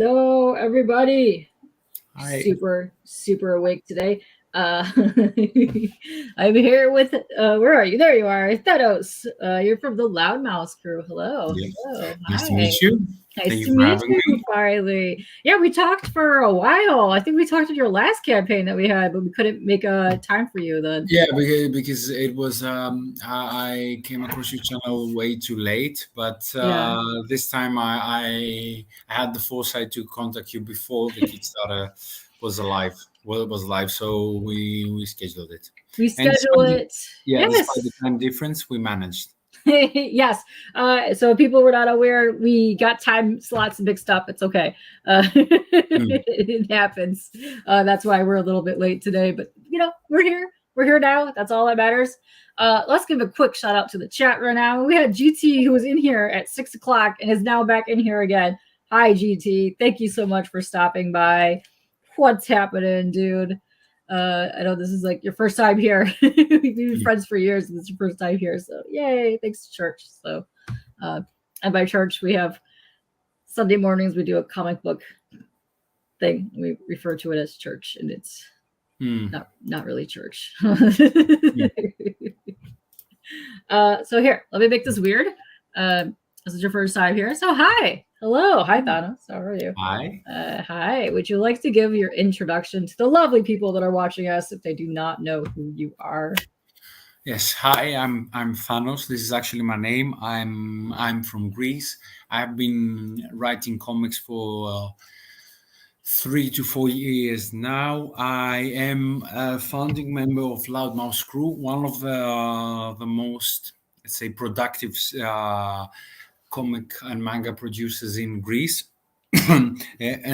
Hello, everybody. Hi. Super awake today. I'm here with, where are you? There you are, Thanos. You're from the LoudMouse Crew. Hello. Yeah. Hello. Nice to Hi. meet you. Thank Nice you to for meet having you, me. finally. Yeah, we talked for a while. I think we talked in your last campaign that we had, but we couldn't make a time for you then. Yeah, because it was I came across your channel way too late, but Yeah. this time I had the foresight to contact you before the Kickstarter was alive. Well, it was live, so we scheduled it. We And schedule it. despite the Yes. time difference, we managed. Yes. So people were not aware. We got time slots mixed up. It's okay. Mm. It happens. That's why we're a little bit late today. But we're here. We're here now. That's all that matters. Let's give a quick shout out to the chat right now. We had GT who was in here at 6 o'clock and is now back in here again. Hi GT. Thank you so much for stopping by. What's happening, dude? I know this is like your first time here. We've been friends for years, and this is your first time here. So yay, thanks to church. So and by church we have Sunday mornings we do a comic book thing. We refer to it as church, and it's not really church. So here, let me make this weird. This is your first time here. So hi. Hello. Hi, Thanos. How are you? Hi. Hi. Would you like to give your introduction to the lovely people that are watching us if they do not know who you are? Yes, hi. I'm Thanos. This is actually my name. I'm from Greece. I've been writing comics for 3 to 4 years now. I am a founding member of LoudMouse Crew, one of the most, let's say, productive comic and manga producers in Greece and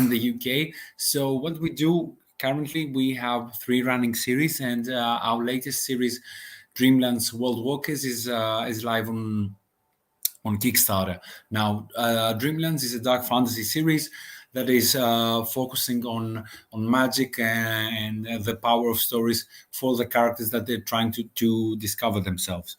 the UK. So what we do currently, we have 3 running series, and our latest series, Dreamlands Worldwalkers, is live on Kickstarter. Now, Dreamlands is a dark fantasy series that is focusing on magic and the power of stories for the characters that they're trying to discover themselves.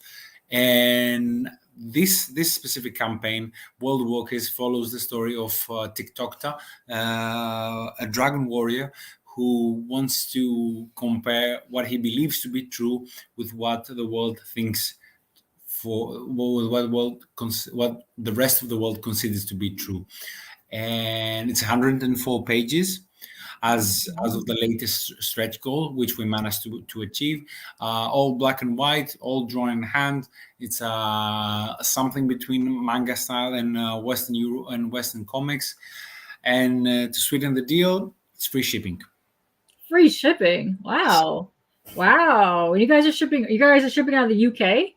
And this specific campaign, Worldwalkers, follows the story of TikTokta, a dragon warrior who wants to compare what he believes to be true with what the world thinks for what the rest of the world considers to be true. And it's 104 pages as of the latest stretch goal, which we managed to achieve. All black and white, all drawn in hand. It's something between manga style and Western Euro and Western comics. And to sweeten the deal, it's free shipping. Free shipping. Wow. Wow. You guys are shipping out of the UK?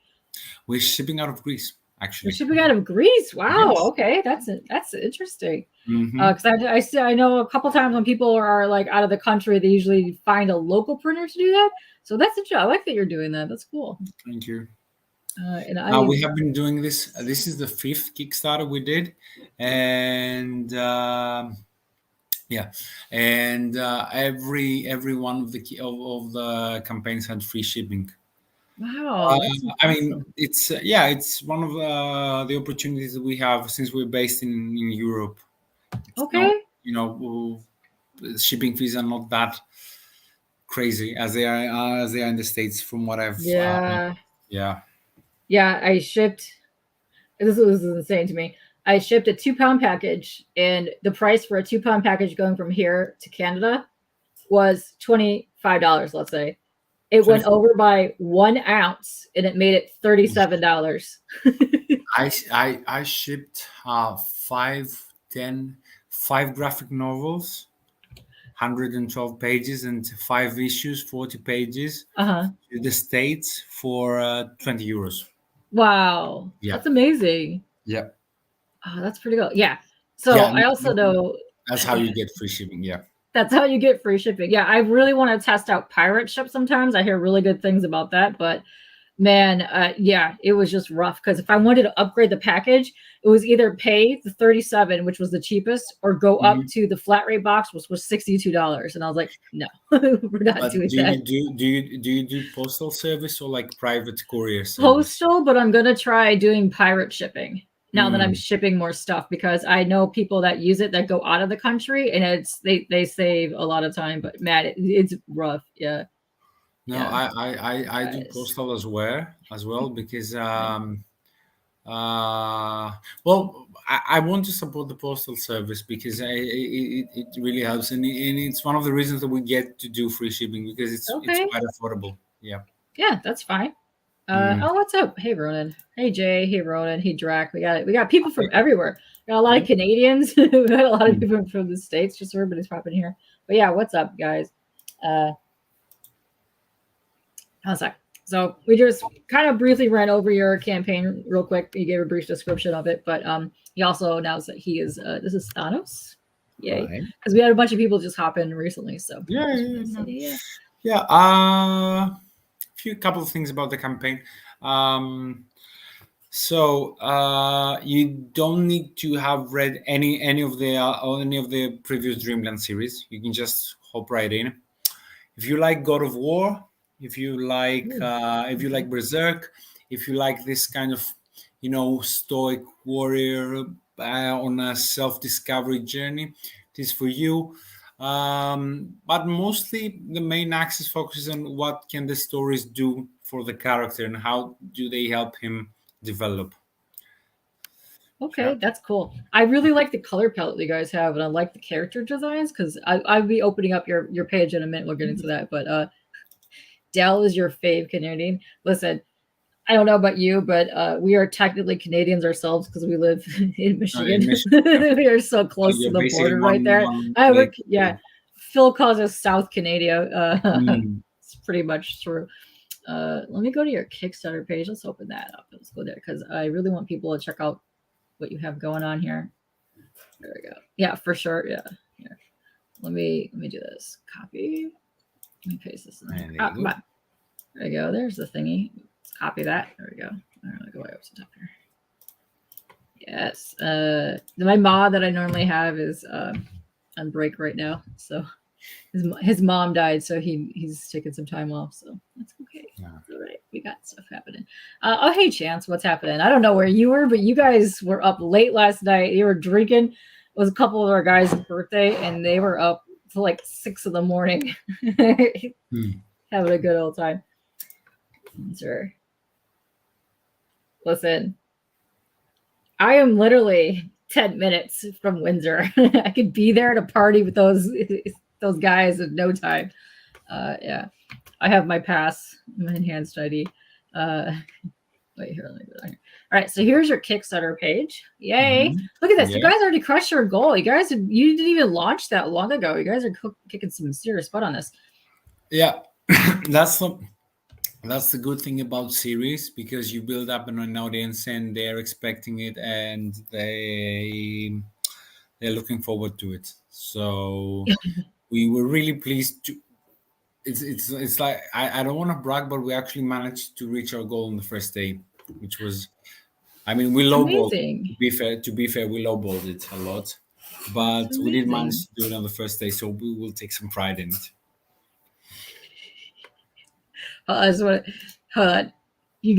We're shipping out of Greece, actually. You're shipping out of Greece. Wow. Yes. Okay, that's interesting. Because I know a couple times when people are like out of the country, they usually find a local printer to do that. So that's interesting. I like that you're doing that. That's cool. Thank you. And we have been doing this. This is the 5th Kickstarter we did, and every one of the campaigns had free shipping. Wow. I mean, it's one of the opportunities that we have since we're based in Europe. Okay. Shipping fees are not that crazy as they are in the States, from what I've I shipped. This was insane to me. I shipped a 2-pound package, and the price for a 2-pound package going from here to Canada was $25. Let's say it went over by 1 ounce, and it made it $37. I shipped 5 graphic novels, 112 pages, and 5 issues, 40 pages to the States for 20 euros. Wow. Yeah. That's amazing. Yeah. Oh, that's pretty good. Yeah. So I also know that's how you get free shipping. Yeah. That's how you get free shipping. Yeah. I really want to test out pirate ship sometimes. I hear really good things about that, but man, it was just rough because if I wanted to upgrade the package, it was either pay the 37, which was the cheapest, or go up to the flat rate box, which was $62. And I was like, no, we're not doing that. Do you do postal service or like private courier service? Postal, but I'm gonna try doing pirate shipping. now that I'm shipping more stuff, because I know people that use it that go out of the country, and they save a lot of time. But man, it's rough. Yeah. No, Yeah. I do Guys. postal as well because well, I want to support the postal service because it really helps, and it's one of the reasons that we get to do free shipping because it's Okay. quite affordable. Yeah. Yeah, that's fine. Oh, what's up? Hey, Ronan. Hey, Jay. Hey, Ronan. Hey, Drac. We got people from everywhere. We got a lot of Canadians. We got a lot of people from the States. Just everybody's popping here. But yeah, what's up, guys? How's that? So we just kind of briefly ran over your campaign real quick. You gave a brief description of it, but he also announced that he is this is Thanos. Yay! Because we had a bunch of people just hop in recently. So Yeah. Couple of things about the campaign. So you don't need to have read any of the previous Dreamland series. You can just hop right in. If you like God of War, if you like Berserk, if you like this kind of stoic warrior on a self-discovery journey, it is for you. But mostly the main axis focuses on what can the stories do for the character and how do they help him develop. Okay, that's cool. I really like the color palette you guys have, and I like the character designs because I'll be opening up your page in a minute. We'll get into that, but Dell is your fave Canadian. Listen, I don't know about you, but we are technically Canadians ourselves because we live in Michigan. We are so close to the border right there. Yeah, Phil calls us South Canada. It's pretty much true. Let me go to your Kickstarter page. Let's open that up. Let's go there because I really want people to check out what you have going on here. There we go. Yeah, for sure. Yeah. Here. Let me do this. Copy. Let me paste this in there. Come on. There we go. There's the thingy. Let's copy that. There we go. I'm gonna go way up to the top here. Yes. My mod that I normally have is on break right now. So his mom died, so he's taking some time off. So that's okay. Yeah. All right, we got stuff happening. Oh, hey, Chance, what's happening? I don't know where you were, but you guys were up late last night. You were drinking. It was a couple of our guys' birthday, and they were up till like 6 in the morning, having a good old time. Sure. Listen, I am literally 10 minutes from Windsor. I could be there at a party with those guys in no time. Yeah, I have my pass, my enhanced ID. Wait here, let me go down here. All right, so here's your Kickstarter page. Yay! Look at this. Yeah. You guys already crushed your goal. You didn't even launch that long ago. You guys are kicking some serious butt on this. Yeah, that's the good thing about series, because you build up an audience and they're expecting it and they're looking forward to it. So we were really pleased to. It's like I don't want to brag, but we actually managed to reach our goal on the first day, which was, I mean, we lowballed. To be fair, we lowballed it a lot, but we did manage to do it on the first day, so we will take some pride in it. You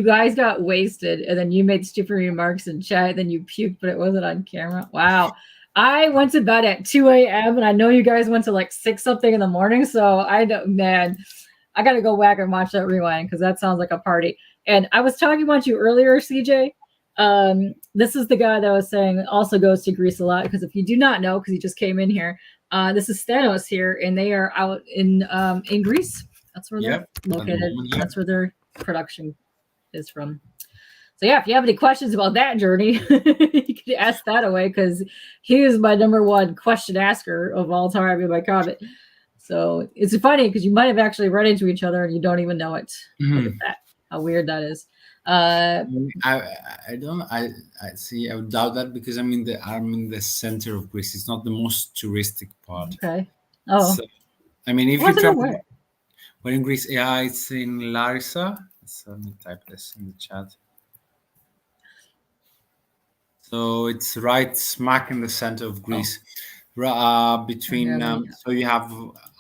guys got wasted, and then you made stupid remarks in chat. Then you puked, but it wasn't on camera. Wow. I went to bed at 2 a.m. and I know you guys went to like 6 something in the morning. So I got to go back and watch that rewind because that sounds like a party. And I was talking about you earlier, CJ. This is the guy that I was saying also goes to Greece a lot, because if you do not know, because he just came in here, this is Thanos here, and they are out in Greece. That's where they're located. That's where their production is from. So yeah, if you have any questions about that journey, you can ask that away, because he is my #1 question asker of all time in my comment. So it's funny because you might have actually run into each other and you don't even know it. Look at that. How weird that is. I see. I would doubt that, because I'm in the center of Greece. It's not the most touristic part. Okay. Oh. So, I mean, if you travel, we're in Greece. Yeah, it's in Larissa. So let me type this in the chat. So it's right smack in the center of Greece, between. So you have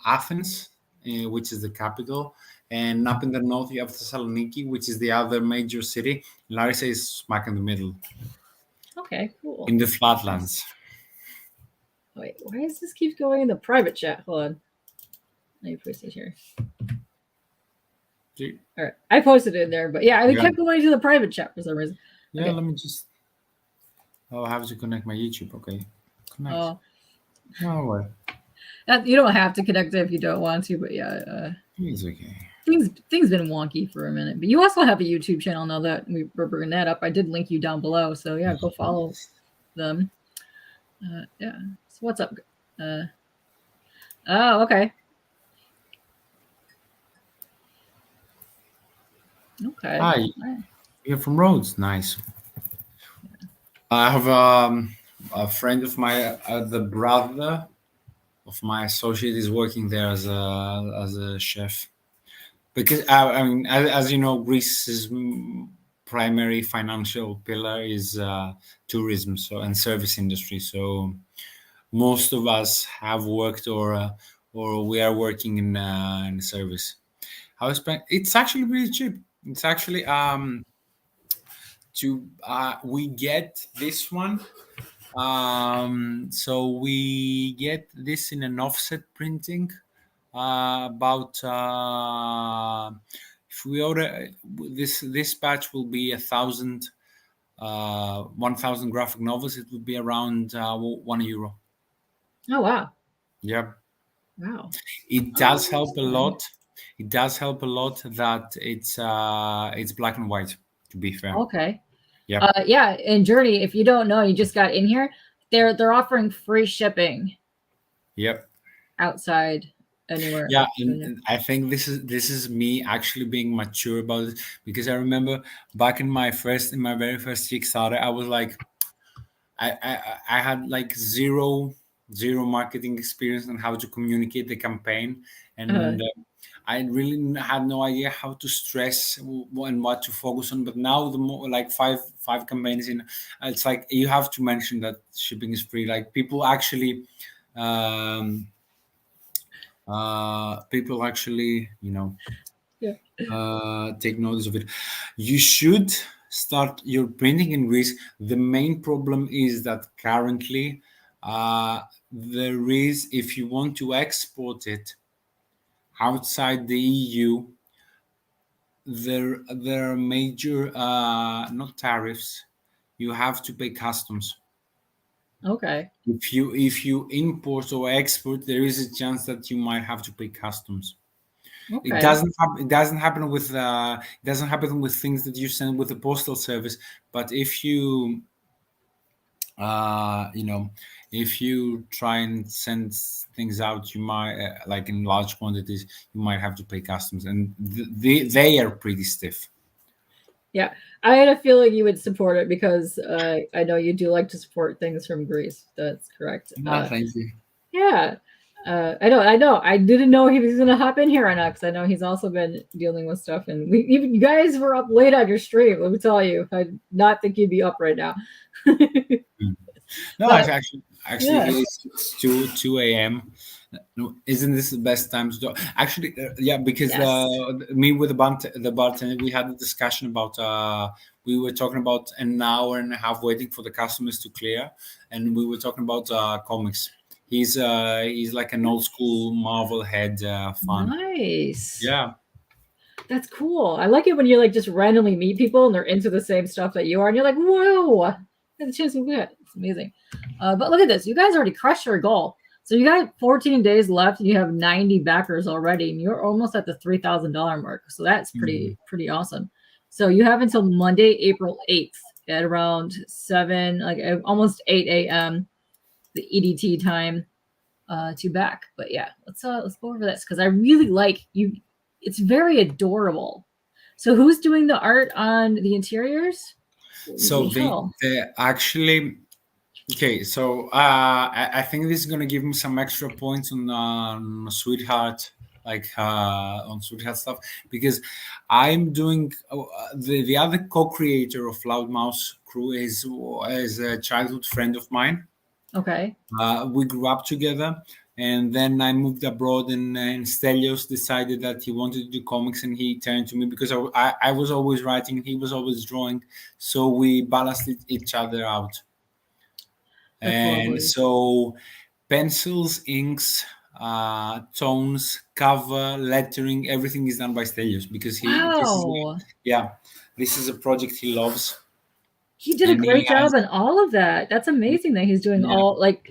Athens which is the capital, and up in the north you have Thessaloniki, which is the other major city. Larissa is smack in the middle. Okay, cool. In the flatlands. Wait, why does this keep going in the private chat? Hold on. Let me post it here. See? All right, I posted it in there, but yeah, it Yeah. kept going to the private chat for some reason. Yeah, Okay. let me just. Oh, I have to connect my YouTube. Okay, connect. Oh, No way. you don't have to connect it if you don't want to, but yeah, It's okay. things been wonky for a minute. But you also have a YouTube channel now that we're bringing that up. I did link you down below, so yeah, go follow them. Yeah. So what's up? Oh, okay. Okay. Hi, you're from Rhodes. Nice. I have a friend of mine, the brother of my associate, is working there as a chef. Because I mean, as you know, Greece's primary financial pillar is tourism, and service industry. So most of us have worked or we are working in service. It's actually really cheap. It's actually we get this one. So we get this in an offset printing. About if we order this batch will be 1,000 graphic novels. It would be around €1. Oh wow. Yeah. Wow. It does help a lot. It does help a lot that it's black and white, to be fair. Okay. Yeah. Yeah. In Journey, if you don't know, you just got in here. They're offering free shipping. Yep. Outside anywhere. Yeah, and I think this is me actually being mature about it, because I remember back in my very first Kickstarter, I was like, I had like zero marketing experience on how to communicate the campaign, and I really had no idea how to stress and what to focus on. But now the more like five campaigns in, it's like you have to mention that shipping is free. Like people actually. People actually, take notice of it. You should start your printing in Greece. The main problem is that currently there is, if you want to export it outside the EU, there are major not tariffs. You have to pay customs. Okay. If you import or export, there is a chance that you might have to pay customs. Okay. It doesn't happen with things that you send with the postal service. But if you if you try and send things out, you might like in large quantities, you might have to pay customs, and they are pretty stiff. Yeah, I had a feeling you would support it because I know you do like to support things from Greece. That's correct. Thank you. Yeah, I know. I didn't know he was going to hop in here or not because I know he's also been dealing with stuff. And you guys were up late on your stream. Let me tell you, I did not think you'd be up right now. No, But, actually, yeah. it's 2 a.m. No, isn't this the best time to do? Actually, yeah, because Yes. me with the bartender, we had a discussion about. We were talking about an hour and a half waiting for the customers to clear, and we were talking about comics. He's like an old school Marvel head fan. Nice. Yeah. That's cool. I like it when you like just randomly meet people and they're into the same stuff that you are, and you're like, whoa, that's chance to get. It's amazing. But look at this. You guys already crushed your goal. So you got 14 days left, and you have 90 backers already, and you're almost at the $3,000 mark. So that's pretty awesome. So you have until Monday, April 8th at around 7, like almost 8 a.m. the EDT time to back. But yeah, let's go over this because I really like you. It's very adorable. So who's doing the art on the interiors? So they actually. Okay, so I think this is gonna give me some extra points on Sweetheart, like on Sweetheart stuff, because I'm doing the other co-creator of LoudMouse Crew is a childhood friend of mine. Okay. We grew up together, And then I moved abroad, and Stelios decided that he wanted to do comics, and he turned to me because I was always writing, he was always drawing, so we balanced each other out. That's And lovely. so pencils, inks, tones, cover, lettering, everything is done by Stelios because Wow. this is a project he loves. He did a And he great job has, in all of that. That's amazing that he's doing yeah, all like,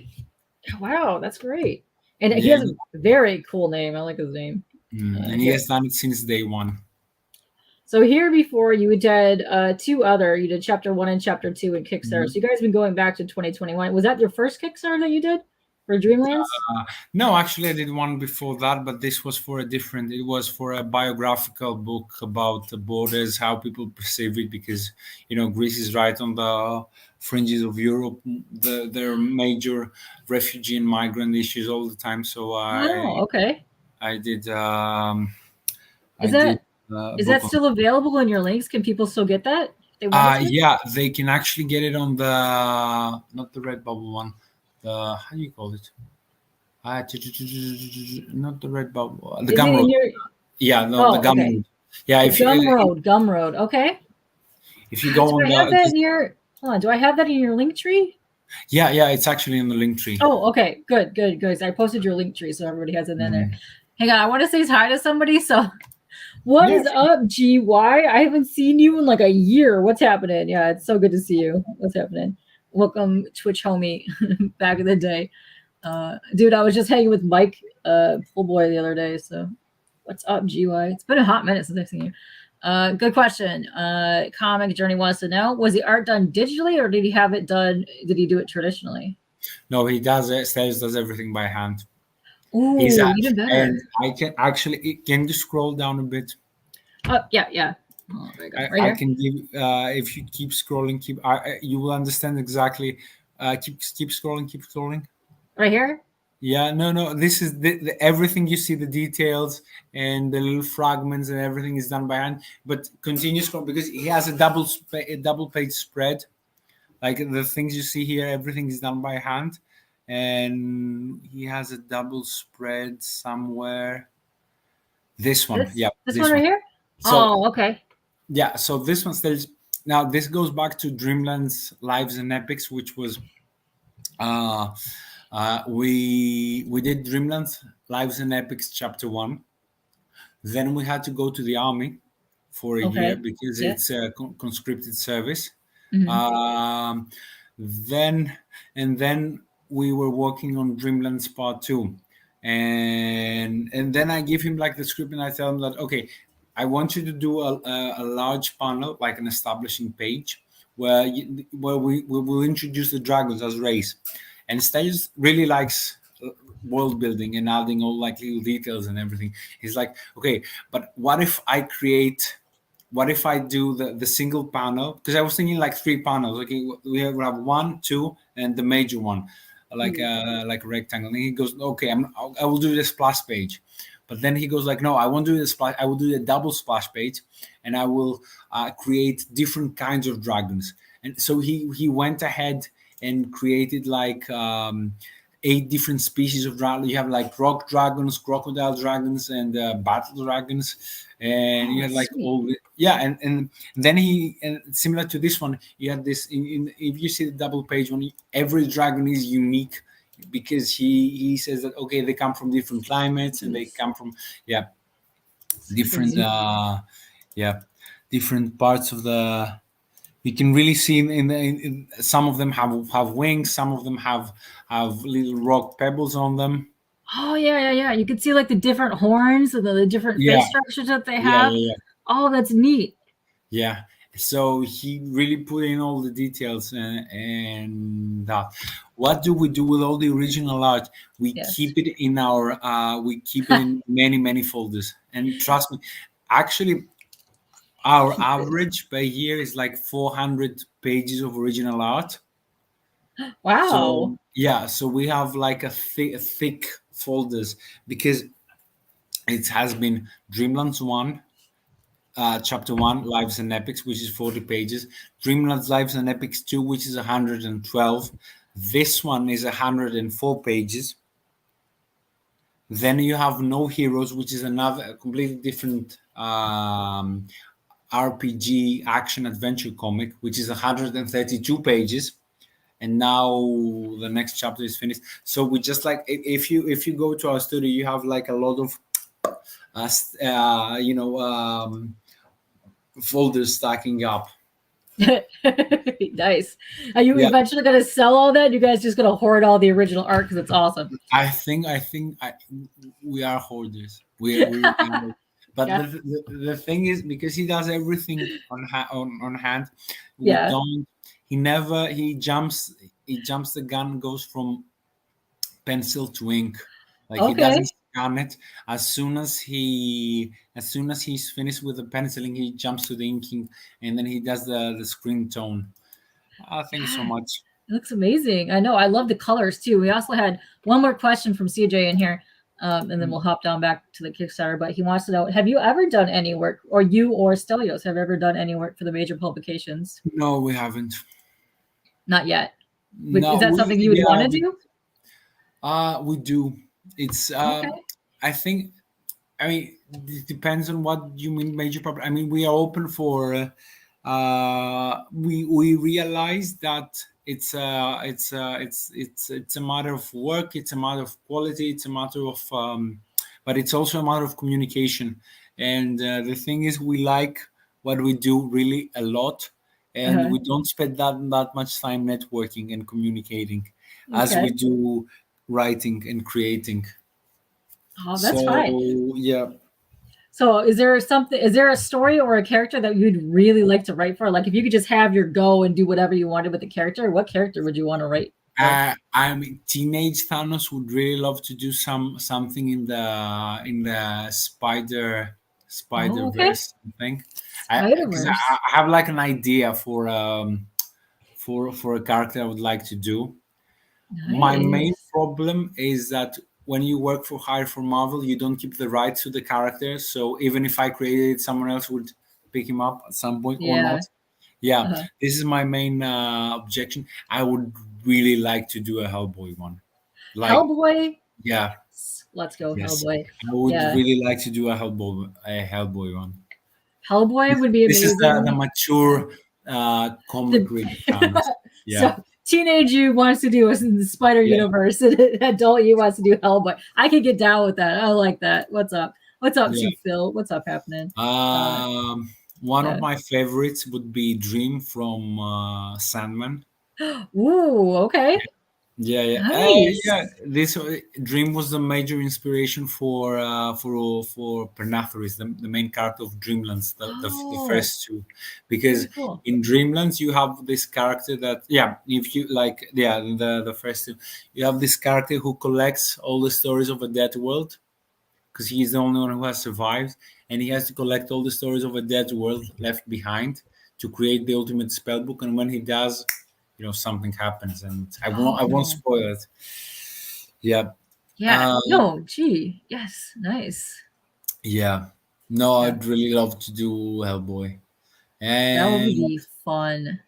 wow, that's great. And he yeah, has a very cool name. I like his name. and he Here. has done it since day one. So here before you did you did chapter 1 and chapter 2 in Kickstarter. Mhm. So you guys have been going back to 2021. Was that your first Kickstarter that you did for Dreamlands? No, actually, I did one before that, but this was for it was for a biographical book about the borders, how people perceive it, because, Greece is right on the fringes of Europe. There are major refugee and migrant issues all the time. So Oh, okay. I did, Is I did that a is that book on. still available in your links? Can people still get that if they wanted to? Yeah, they can actually get it on the, not the Redbubble one, how do you call it? Not the Redbubble, the Is it in Gumroad. your Yeah, no, the Oh, okay. Gumroad. Yeah, The Gumroad. Okay. if you go Do on I have that the, in your hold on, do I have that in your link tree? yeah, it's actually in the LINKTREE. Oh, okay. Good. I posted your link tree so everybody has it in there. Mhm. Hang on, I want to say hi to somebody. So what Yeah, is up, GY? I haven't seen you in like a year. What's happening? Yeah, it's so good to see you. What's happening? Welcome, Twitch homie, back in the day. Dude, I was just hanging with Mike, Full Boy, the other day. So what's up, GY? It's been a hot minute since I've seen you. Good question. Comic Journey wants to know: was the art done digitally, or did he have it done? Did he do it traditionally? no, he does it. Stairs does everything by hand. He's Ooh, even better. and I can actually, can you scroll down a bit? Oh, yeah. Oh, there you go. Right I here. can give, if you keep scrolling, you will understand exactly. Keep scrolling. Right here. Yeah, no. This is everything you see, the details and the little fragments and everything is done by hand. But continue scroll because he has a double page spread. Like the things you see here, everything is done by hand, and he has a double spread somewhere. This one, yeah, This this one right one. here. So Oh, okay. yeah, so this one still. Now this goes back to Dreamlands Lives and Epics, which was we did Dreamlands Lives and Epics Chapter 1. Then we had to go to the army for a year Okay. because Yeah. it's a conscripted service. Mhm. Um, then we were working on Dreamlands Part 2, and then I give him like the script and I tell him that, okay, I want you to do a large panel, like an establishing page, where we will introduce the dragons as race, and Stage really likes world building and adding all like little details and everything. He's like, okay, but what if I do the single panel? Because I was thinking like 3 panels. Okay, we have 1, 2, and the major one, like a rectangle. And he goes, okay, I will do the splash page. But then he goes like, no, I won't do the splash. I will do the double splash page, and I will create different kinds of dragons. And so he went ahead and created like 8 different species of dragon. You have like rock dragons, crocodile dragons, and battle dragons, and you Oh, had like sweet. all and then and similar to this one, you had this if you see the double page one, every dragon is unique because he says that, okay, they come from different climates and they come from different different parts of the. You can really see in some of them have wings, some of them have little rock pebbles on them. Oh, yeah. You can see like the different horns and the different Yeah, face structures that they yeah, have. yeah, yeah. Oh, that's neat. Yeah. So he really put in all the details, and that. What do we do with all the original art? We Yes. keep it in in many folders. And trust me, actually, our average per year is like 400 pages of original art. Wow. So yeah, so we have like a thick folders because it has been Dreamlands 1, Chapter 1, Lives and Epics, which is 40 pages. Dreamlands Lives and Epics 2, which is 112. This one is 104 pages. Then you have No Heroes, which is another completely different RPG action adventure comic, which is 132 pages. And now the next chapter is finished. So we just like, if you go to our studio, you have like a lot of folders stacking up. Nice. Are you eventually going to sell all that? You guys just going to hoard all the original art because it's awesome? I think we are hoarders. We but Yeah. the thing is, because he does everything on hand, we Yeah. don't. He jumps the gun, goes from pencil to ink. Like he doesn't scan it. As soon as he's finished with the penciling, he jumps to the inking, and then he does the screen tone. Thank you so much. It looks amazing. I know. I love the colors too. We also had one more question from CJ in here, and then we'll hop down back to the Kickstarter. But he wants to know: have you ever done any work, or you or Stelios have ever done any work for the major publications? No, we haven't. Not yet. No, is that something you would want to do? We do. It's Okay. I think. I mean, it depends on what you mean major property. I mean, we are open for. We realize that it's a matter of work. It's a matter of quality. It's a matter of, but it's also a matter of communication. And the thing is, we like what we do really a lot, and we don't spend that much time networking and communicating as we do writing and creating. Oh, that's fine. Yeah. So is there a story or a character that you'd really like to write for? Like if you could just have your go and do whatever you wanted with the character, what character would you want to write? I mean, teenage Thanos would really love to do something in the Spider-Verse thing. Because I have like an idea for a character I would like to do. Nice. My main problem is that when you work for hire for Marvel, you don't keep the rights to the character. So even if I created it, someone else would pick him up at some point or not. Yeah, this is my main objection. I would really like to do a Hellboy one. Like, Hellboy? Yeah. Let's go, Hellboy. I would really like to do a Hellboy one. Hellboy would be amazing. This is the mature comic read. Yeah. So teenage you wants to do in the Spider Universe, and adult you wants to do Hellboy. I could get down with that. I like that. What's up? What's up, Chief Phil? What's up happening? One of my favorites would be Dream from Sandman. Ooh, okay. Yeah. Nice. This Dream was the major inspiration for Pernatharis, the main character of Dreamlands, the first two, because in Dreamlands you have this character that if you like the first two, you have this character who collects all the stories of a dead world, because he's the only one who has survived, and he has to collect all the stories of a dead world left behind to create the ultimate spellbook, and when he does, something happens, and I won't spoil it. Yeah. No, gee, yes, nice. Yeah. No, I'd really love to do Hellboy. And that would be fun.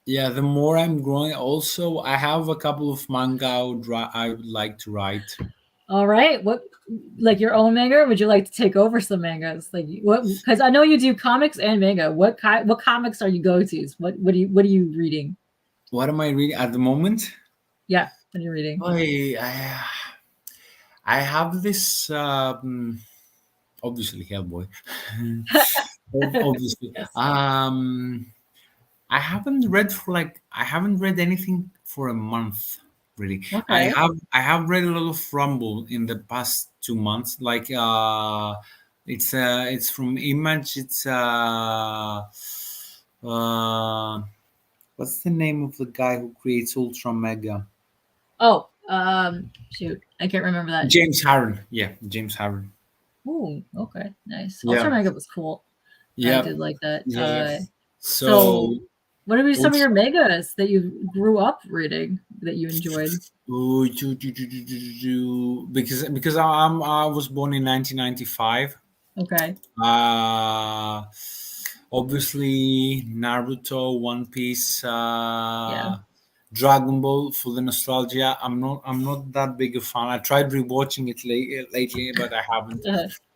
Yeah, the more I'm growing, also I have a couple of manga I would like to write. All right, what, like your own manga? Or would you like to take over some mangas? Like what? Because I know you do comics and manga. What comics are you go-tos? What are you reading? What am I reading at the moment? Yeah, what are you reading? I have this obviously Hellboy. Obviously. Yes. I haven't read anything for a month, really. Okay. I have read a lot of Rumble in the past 2 months. Like it's from Image. It's what's the name of the guy who creates Ultra Mega? Oh, shoot, I can't remember that. James Harren. Yeah, James Harren. Ooh, okay, nice. Ultra Mega was cool. Yeah, I did like that. Yeah. So, what are some of your megas that you grew up reading that you enjoyed? Because I was born in 1995. Okay. Obviously Naruto, One Piece, Dragon Ball for the nostalgia. I'm not that big a fan. I tried rewatching it lately, but I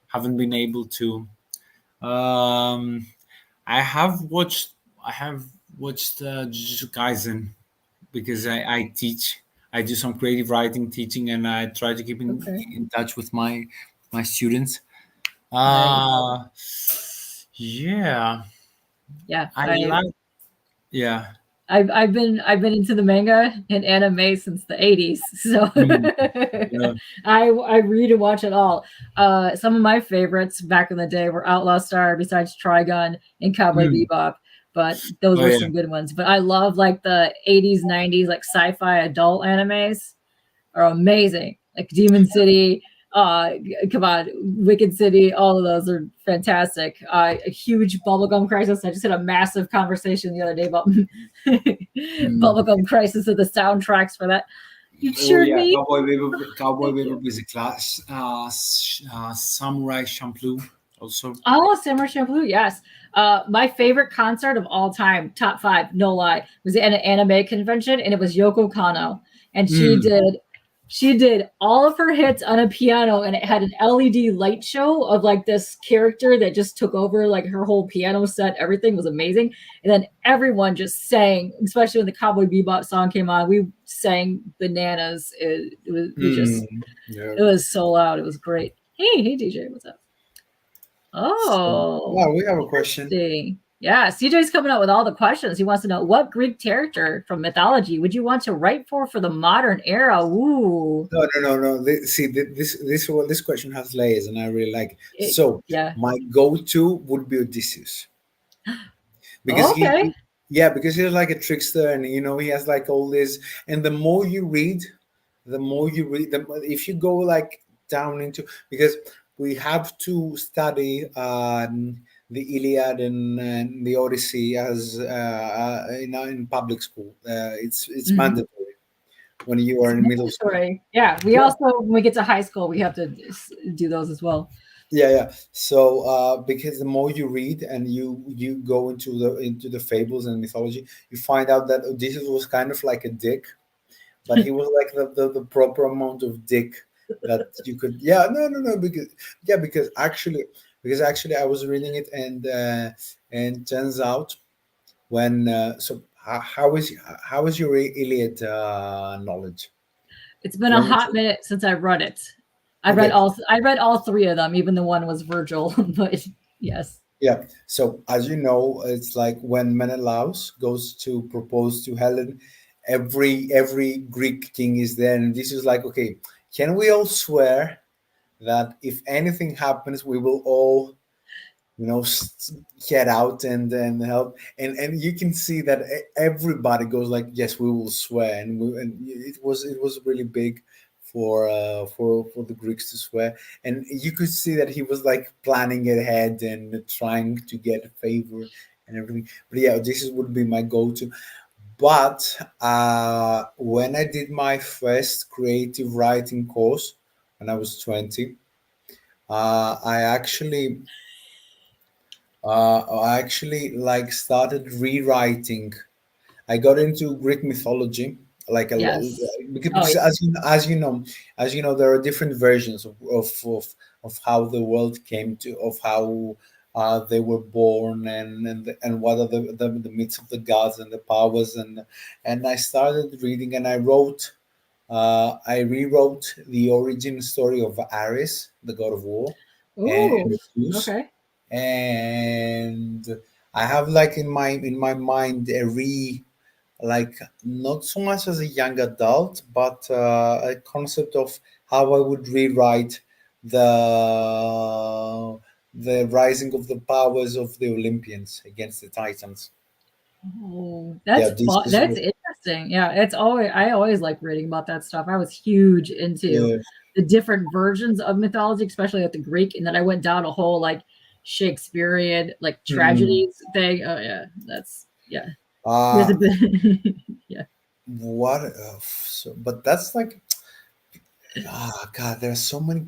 haven't been able to. Um, I have watched Jujutsu Kaisen because I teach. I do some creative writing teaching, and I try to keep Okay. in touch with my students. Nice. Uh yeah, Yeah. I like. Yeah. I've been into the manga and anime since the 80s. So Mm, yeah. I read and watch it all. Some of my favorites back in the day were Outlaw Star besides Trigun and Cowboy Mm. Bebop, but those Oh were yeah. some good ones. But I love like the 80s, 90s like sci-fi adult animes are amazing. Like Demon City, come on, Wicked City, all of those are fantastic. A huge bubblegum crisis. I just had a massive conversation the other day about Mm. bubblegum crisis and the soundtracks for that. You Oh cheered yeah, me. Cowboy Thank you. Bebop is a class. Samurai Champloo also. Oh, Samurai Champloo, yes. My favorite concert of all time, top five, no lie, was at an anime convention, and it was Yoko Kanno, and Mm. she did all of her hits on a piano, and it had an LED light show of like this character that just took over like her whole piano set. Everything was amazing, and then everyone just sang, especially when the Cowboy Bebop song came on. We sang bananas. Mm. Yeah. It was so loud. It was great. Hey, DJ, what's up? So, Oh, yeah, we have a question. interesting. Yeah, CJ's coming up with all the questions. He wants to know what Greek character from mythology would you want to write for the modern era? Ooh, No, no, no, no. This question has layers, and I really like it. it, So, yeah. my go-to would be Odysseus because Okay. yeah, because he's like a trickster, and he has like all this. And the more you read, if you go like down into, because we have to study the Iliad and the Odyssey as in public school. It's Mhm. mandatory when you are It's in middle school. mandatory. Yeah, we Yeah, also when we get to high school, we have to do those as well. yeah, yeah. So because the more you read and you go into the fables and mythology, you find out that Odysseus was kind of like a dick, but he was like the proper amount of dick that you could. Yeah, no, no, no, because yeah, because actually I was reading it, and turns out when so how is your Iliad knowledge? It's been a When hot minute since I read it. okay, I read all three of them, even the one was Virgil. But yes. yeah. So as you know, it's like when Menelaus goes to propose to Helen, every Greek king is there, and this is like, okay, can we all swear that if anything happens, we will all, get out and help, and you can see that everybody goes like, yes, we will swear, and it was really big for the Greeks to swear, and you could see that he was like planning ahead and trying to get a favor and everything. But yeah, this would be my go-to. But when I did my first creative writing course when I was 20, I actually like started rewriting. I got into Greek mythology, like a lot, Yes. Oh, because as you know, there are different versions of how the world came to, of how they were born, and what are the myths of the gods and the powers, and I started reading, and I rewrote the origin story of Ares, the god of war, ooh, and Zeus, okay. and I have like in my mind a like, not so much as a young adult, but a concept of how I would rewrite the rising of the powers of the Olympians against the Titans. Oh, Yeah, that's this fun. is That's what. interesting. Yeah, I always like reading about that stuff. I was huge into Yeah. the different versions of mythology, especially like the Greek, and then I went down a whole like Shakespearean like Hmm. tragedies thing. Oh yeah, that's yeah. There's Uh, a bit. Yeah. what? But that's like, God, there are so many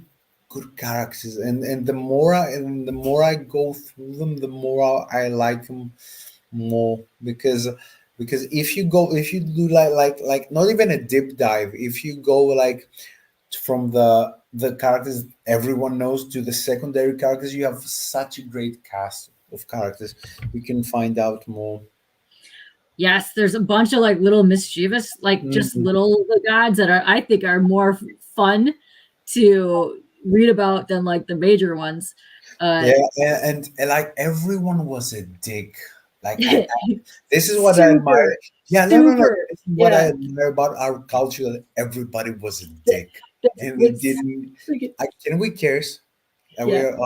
good characters, and the more I go through them, the more I like them more, because because if you do like not even a deep dive, if you go like from the characters everyone knows to the secondary characters, you have such a great cast of characters. You can find out more. Yes, there's a bunch of like little mischievous, like just Mhm. little gods that I think are more fun to read about than like the major ones. Uh, Yeah, and like everyone was a dick. Like this is what I admire. super, Yeah, no. super. This is what I Yeah. admire about our culture. That everybody was a dick, and they It's didn't. freaking, Can we cares? yeah.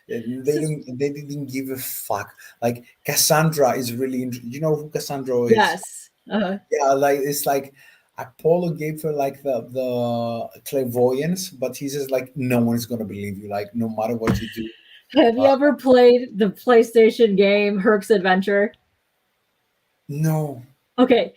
It's just, They didn't give a fuck. Like Cassandra is really. You know who Cassandra is? yes. Uh-huh. Yeah, like it's like Apollo gave her like the clairvoyance, but he says like no one is gonna believe you. Like no matter what you do. Have you Uh, ever played the PlayStation game Herc's Adventure? no. Okay,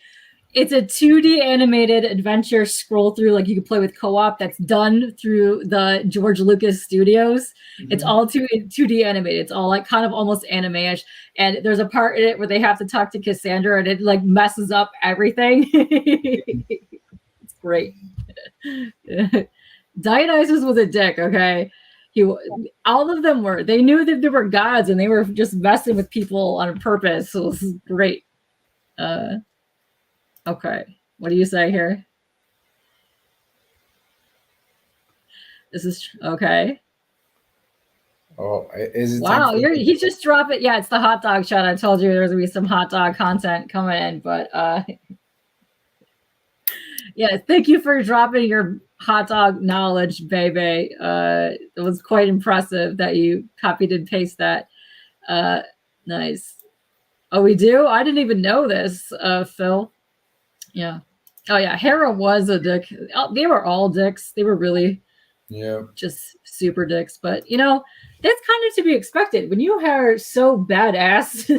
it's a 2D animated adventure scroll through, like you can play with co-op, that's done through the George Lucas Studios. It's Mhm. all 2D animated. It's all like kind of almost anime-ish. And there's a part in it where they have to talk to Cassandra and it like messes up everything. It's great. Dionysus was a dick, okay? He, all of them were. They knew that they were gods and they were just messing with people on purpose. So it was great. Okay. What do you say here? This is okay. Oh, is it time Wow, for he's just dropping. Yeah, it's the hot dog shot. I told you there's gonna be some hot dog content coming in, but yeah, thank you for dropping your hot dog knowledge, baby. It was quite impressive that you copied and pasted that. Nice. Oh, we do? I didn't even know this, Phil. Yeah. Oh yeah, Hera was a dick. They were all dicks. They were really Yeah. just super dicks. But you know, that's kind of to be expected when you are so badass.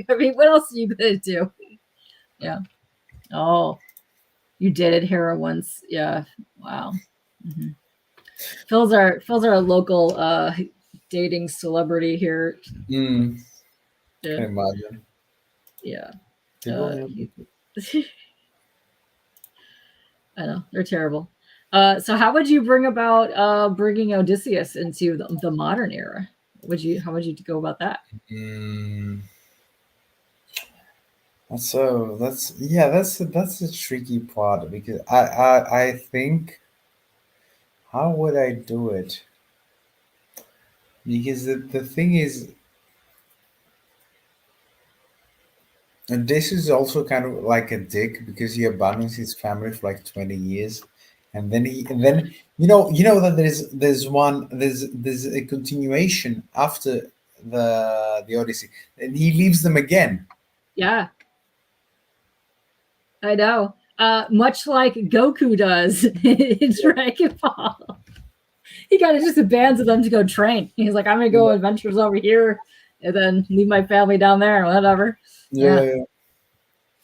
I mean, what else are you gonna do? Yeah. Oh, you dated Hera once. Yeah. Wow. Mm-hmm. Phil's our local dating celebrity here. Can Yeah. imagine. Yeah. People, I know they're terrible. So how would you bring about bringing Odysseus into the modern era? How would you go about that? that's a tricky part because I think how would I do it? Because the thing is, and this is also kind of like a dick because he abandons his family for like 20 years, and then you know that there's a continuation after the Odyssey, and he leaves them again. Yeah, I know. Much like Goku does in Dragon Ball. He kind of just abandons them to go train. He's like, I'm gonna go adventures over here and then leave my family down there or whatever. Yeah.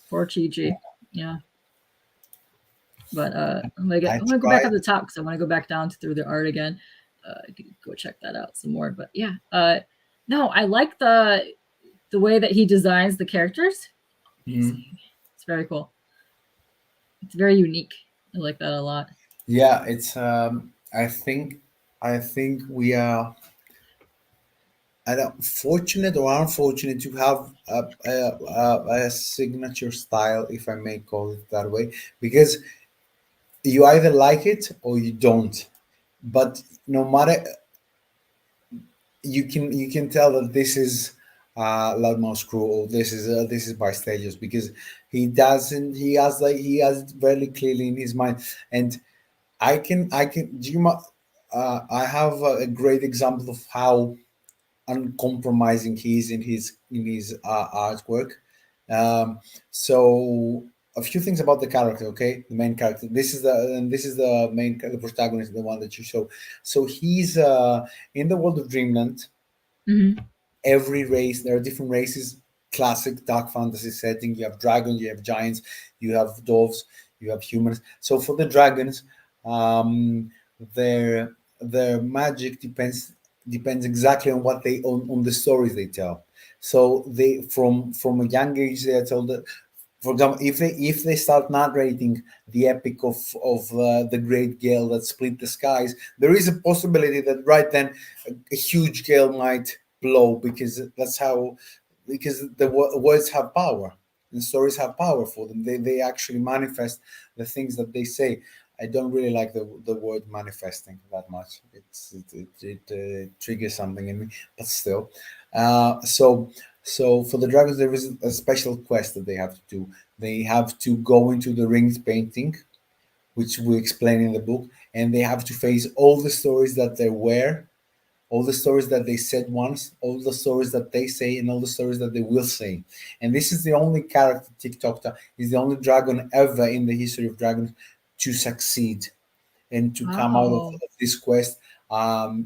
Poor Chi-Chi. Yeah. But I'm gonna I go back tried. up the top because I want to go back down through the art again. Go check that out some more. But yeah, no, I like the way that he designs the characters. It's very cool. It's very unique. I like that a lot. Yeah, it's I think we are either fortunate or unfortunate to have a signature style, if I may call it that way, because you either like it or you don't. But no matter, you can tell that this is LoudMouse Crew, or this is by stages, because he has it very clearly in his mind. And I can do I have a great example of how uncompromising he is in his artwork. So a few things about the character, okay? The main character. This is the the protagonist, the one that you show. So he's in the world of Dreamland. Mm-hmm. Every race, there are different races. Classic dark fantasy setting. You have dragons, you have giants, you have dwarves, you have humans. So for the dragons, um, their magic depends exactly on what they on the stories they tell. So they from a young age they are told that for example, if they start narrating the epic of the great gale that split the skies, there is a possibility that right then a huge gale might blow, because that's how, because the words have power and stories have power for them. They actually manifest the things that they say. I don't really like the word manifesting that much. It triggers something in me, but still. So for the dragons, there is a special quest that they have to do. They have to go into the ringed painting, which we explain in the book, and they have to face all the stories that they were, all the stories that they said once, all the stories that they say, and all the stories that they will say. And this is the only character, TikTok, is the only dragon ever in the history of dragons to succeed and to come out of this quest, to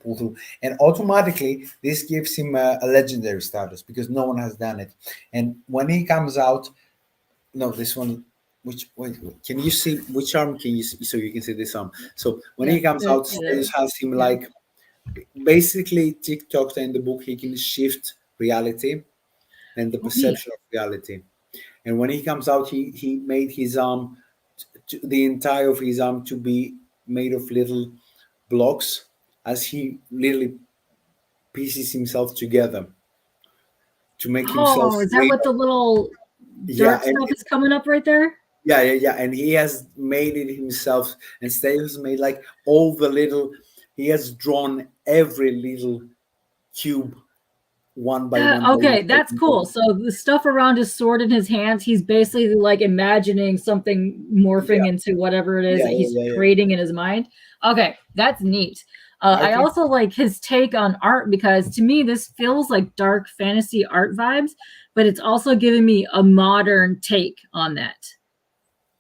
pull through. And automatically, this gives him a legendary status because no one has done it. And when he comes out, no, this one. Wait, can you see which arm can you see, so you can see this arm? So when he comes out, Sirius has him like basically TikTok in the book. He can shift reality and the perception of reality. And when he comes out, he made his arm, the entire of his arm, to be made of little blocks, as he literally pieces himself together to make himself. Oh, is that what the little dark stuff is coming up right there? Yeah. And he has made it himself, and Steve made like all the little. He has drawn every little cube one by one. Okay, that's cool. So the stuff around his sword in his hands, he's basically like imagining something morphing into whatever it is that he's creating in his mind. Okay, that's neat. I also like his take on art, because to me this feels like dark fantasy art vibes, but it's also giving me a modern take on that,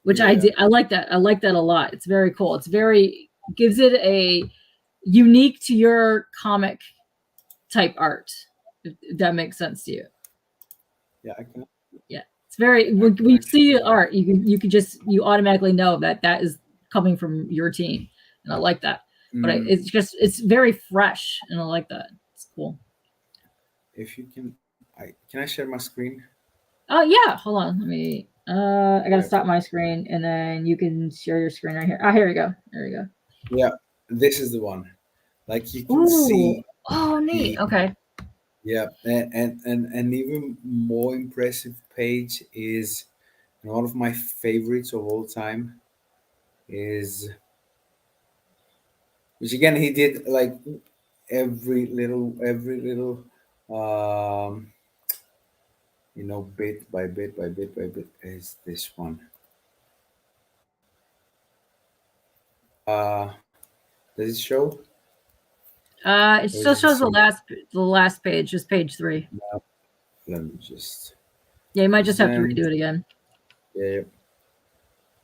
which I like that. I like that a lot. It's very cool. It's very, gives it a unique to your comic type art, if that makes sense to you. Yeah, I can. Yeah, it's very, when you see art, you automatically know that is coming from your team, and I like that. But it's very fresh, and I like that. It's cool. If you can, can I share my screen? Oh yeah, hold on. Let me. I gotta stop my screen, and then you can share your screen right here. Oh, here we go. There we go. Yeah, this is the one. Like you can see. Oh, neat. Okay. Yeah, and even more impressive page is, one of my favorites of all time is, which again he did like every little bit by bit is this one. Does it show? It still shows the last page, just page 3. No. Let me just. Yeah, you might just have to redo it again. Yeah.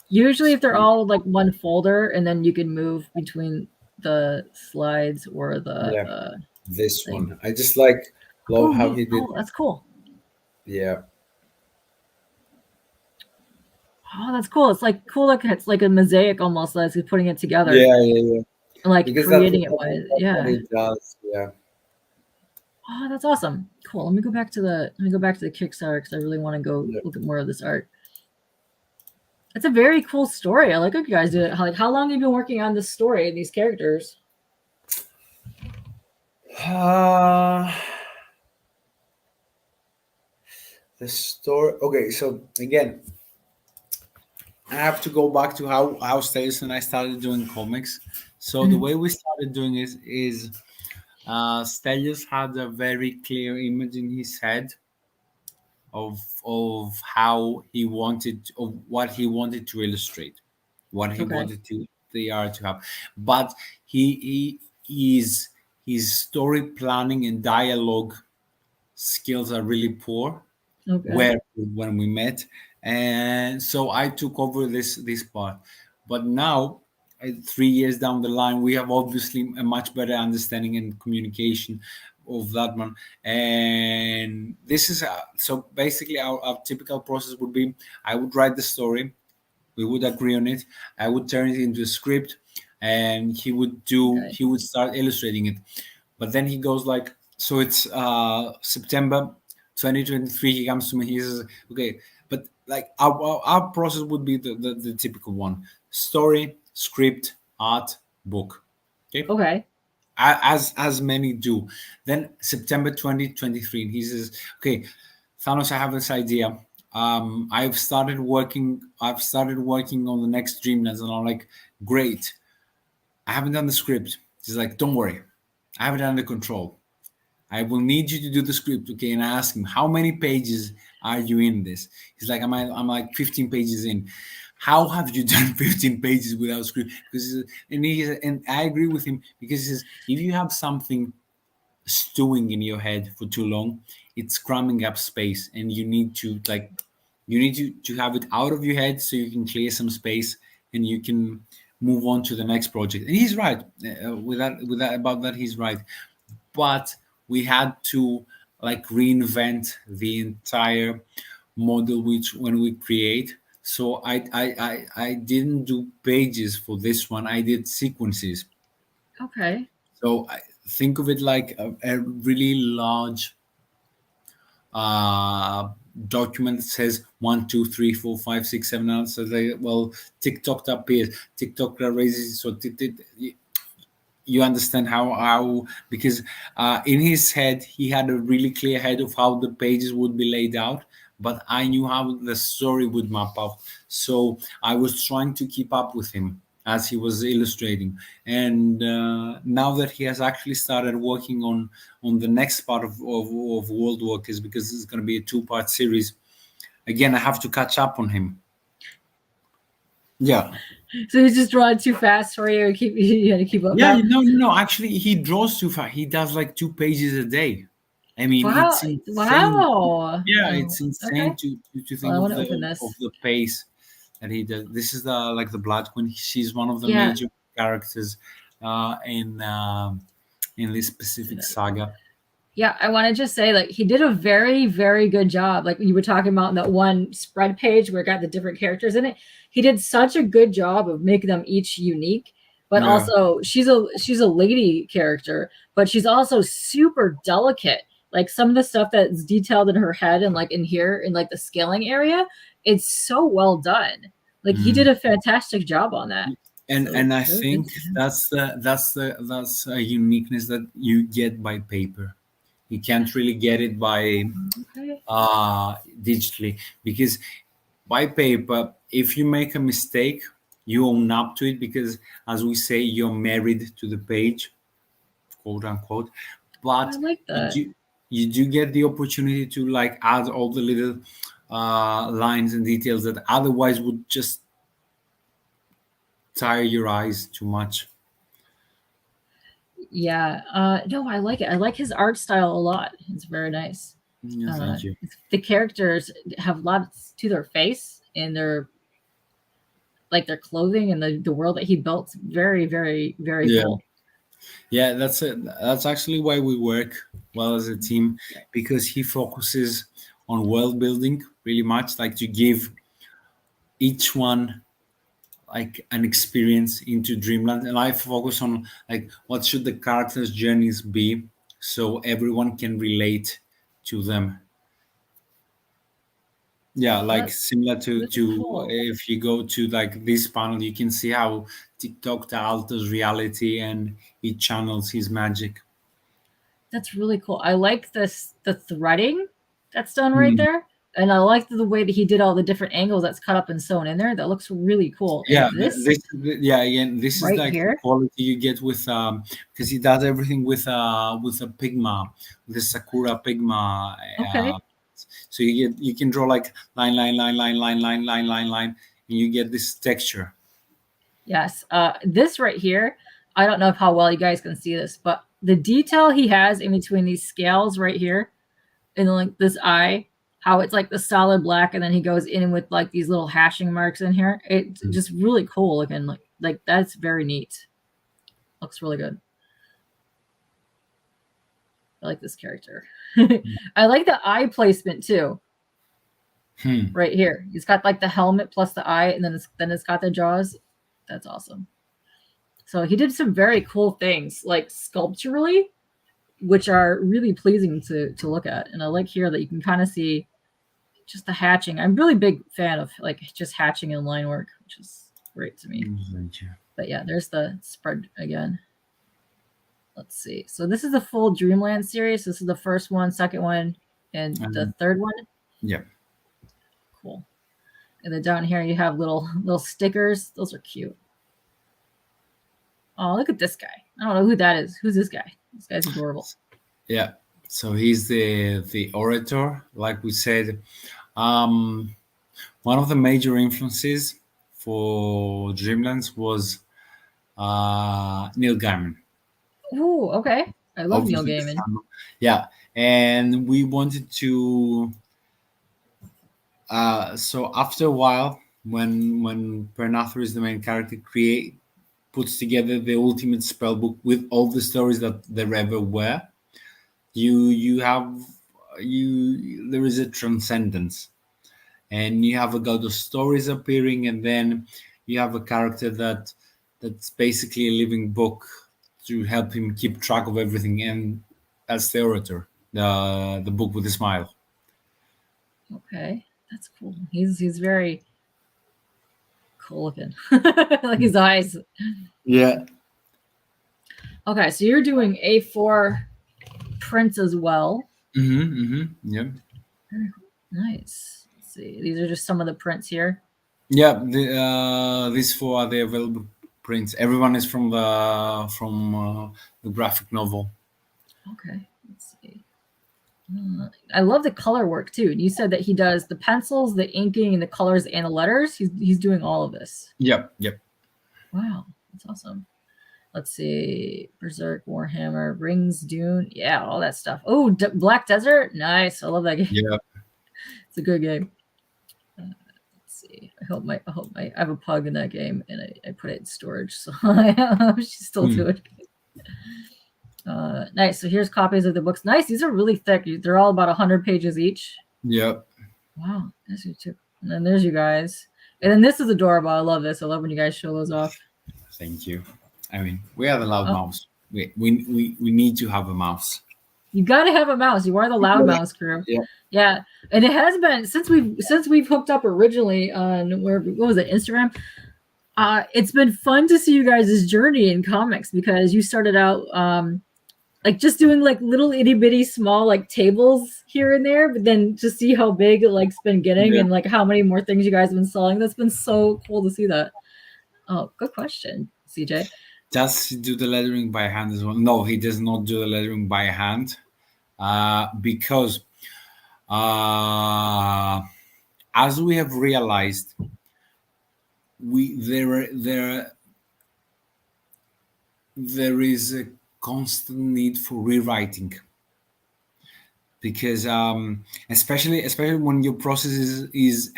Usually, if they're all like one folder, and then you can move between the slides or the this thing. One. I just love how he did. Oh, that's cool. Yeah. Oh, that's cool. It's like cool. It's like a mosaic almost, as he's putting it together. Yeah. And like because creating it with it does. Yeah. Oh, that's awesome. Cool. Let me go back to the Kickstarter, because I really want to go look at more of this art. It's a very cool story. I like what you guys did. How long have you been working on this story and these characters? The story. Okay, so again, I have to go back to how Stelios and I started doing comics. So the way we started doing it is Stelios had a very clear image in his head of how he wanted, of what he wanted to illustrate, what he wanted to the art to have. But his story planning and dialogue skills are really poor. When we met, and so I took over this part. But now, 3 years down the line, we have obviously a much better understanding and communication of that one. And this is so basically our typical process would be: I would write the story, we would agree on it, I would turn it into a script, and he would start illustrating it. But then he goes like, so it's September, 2023, he comes to me, he says, okay, but like our process would be the typical one: story, script, art, book. Okay. Okay. As many do. Then September 2023, he says, okay, Thanos, I have this idea. I've started working on the next Dreamlands, and I'm like, great. I haven't done the script. He's like, don't worry, I have it under control. I will need you to do the script, okay? And I ask him, how many pages are you in this? He's like, I'm like 15 pages in. How have you done 15 pages without script? Because and I agree with him, because he says, if you have something stewing in your head for too long, it's cramming up space, and you need to have it out of your head so you can clear some space and you can move on to the next project. And he's right with that about that. He's right, but we had to like reinvent the entire model which when we create. So I didn't do pages for this one. I did sequences. Okay. So I think of it like a really large document that says 1, 2, 3, 4, 5, 6, 7, 8. So they, well, TikTok appears, TikTok raises. So you understand how because in his head he had a really clear head of how the pages would be laid out, but I knew how the story would map out. So I was trying to keep up with him as he was illustrating. And now that he has actually started working on the next part of Worldwalkers, because it's going to be a 2-part series, again I have to catch up on him. Yeah. So he's just drawing too fast for you. You had to keep up. Yeah, no. Actually, he draws too fast. He does like 2 pages a day. I mean, Wow. it's insane. Wow. Yeah, it's insane Okay. to think Well, I of wanna open this. the pace that he does. This is the Blood Queen. She's one of the Yeah. major characters in this specific saga. Yeah, I want to just say, like, he did a very, very good job. Like you were talking about in that one spread page where it got the different characters in it. He did such a good job of making them each unique. But Yeah. also, she's a lady character, but she's also super delicate. Like some of the stuff that's detailed in her head and like in here in like the scaling area, it's so well done. Like he did a fantastic job on that. And I think that's a uniqueness that you get by paper. You can't really get it by digitally, because by paper, if you make a mistake, you own up to it, because as we say, you're married to the page, quote unquote. But I like that. You do get the opportunity to like add all the little lines and details that otherwise would just tire your eyes too much. Yeah. No, I like it. I like his art style a lot. It's very nice. Yeah, thank you. The characters have lots to their face and their clothing and the world that he built. Very, very, very cool. Yeah, that's it. That's actually why we work well as a team, because he focuses on world building really much, like to give each one like an experience into Dreamland, and I focus on like what should the characters' journeys be, so everyone can relate to them. Yeah, like That's similar to cool. if you go to like this panel, you can see how TikTok alters reality and it channels his magic. That's really cool. I like the threading that's done right there. And I like the way that he did all the different angles that's cut up and sewn in there. That looks really cool. Yeah, and this again, this right is like here? the quality you get with because he does everything with a Pigma, with the Sakura Pigma. Okay. So you can draw like line, and you get this texture. Yes. This right here, I don't know how well you guys can see this, but the detail he has in between these scales right here, and like this eye, how it's like the solid black, and then he goes in with like these little hashing marks in here. It's just really cool looking. Like that's very neat. Looks really good. I like this character. I like the eye placement too. Right here, he's got like the helmet plus the eye, and then it's got the jaws. That's awesome. So he did some very cool things, like sculpturally. which are really pleasing to look at. And I like here that you can kind of see just the hatching. I'm really big fan of like just hatching and line work, which is great to me. But yeah, there's the spread again. Let's see. So this is the full Dreamland series. This is the first one, second one, and the third one. Yeah. Cool. And then down here you have little stickers. Those are cute. Oh, look at this guy. I don't know who that is. Who's this guy? This guy's adorable. Yeah. So he's the orator, like we said. One of the major influences for Dreamlands was Neil Gaiman. Ooh, okay. I love Neil Obviously, Gaiman. Yeah, and we wanted to. So after a while, when Pernathur is the main character, puts together the ultimate spell book with all the stories that there ever were. There is a transcendence, and you have a god of stories appearing, and then you have a character that's basically a living book to help him keep track of everything, and that's the orator, the book with a smile. Okay, that's cool. He's very cool looking, like his eyes. Yeah. Okay, so you're doing A4 prints as well. Yeah. Nice. Let's see. These are just some of the prints here. Yeah, these four are the available prints. Everyone is from the graphic novel. Okay, let's see. I love the color work too. You said that he does the pencils, the inking, and the colors and the letters. He's doing all of this. Yep. Wow, that's awesome. Let's see. Berserk, Warhammer, Rings, Dune. Yeah, all that stuff. Oh, Black Desert. Nice. I love that game. Yeah. It's a good game. Let's see. I hope I have a pug in that game, and I put it in storage, so she's still doing it. Nice. So here's copies of the books. Nice. These are really thick. They're all about 100 pages each. Yep. Wow. There's you too. And then there's you guys. And then this is adorable. I love this. I love when you guys show those off. Thank you. I mean, we are the LoudMouse. We need to have a mouse. You got to have a mouse. You are the LoudMouse Crew. Yeah. And it has been since we've hooked up originally on what was it, Instagram? It's been fun to see you guys' journey in comics, because you started out like just doing like little itty bitty small like tables here and there, but then just see how big it's been getting, and like how many more things you guys have been selling. That's been so cool to see that. Oh, good question, CJ. Does he do the lettering by hand as well? No, he does not do the lettering by hand, because as we have realized, there is a constant need for rewriting, because especially when your process is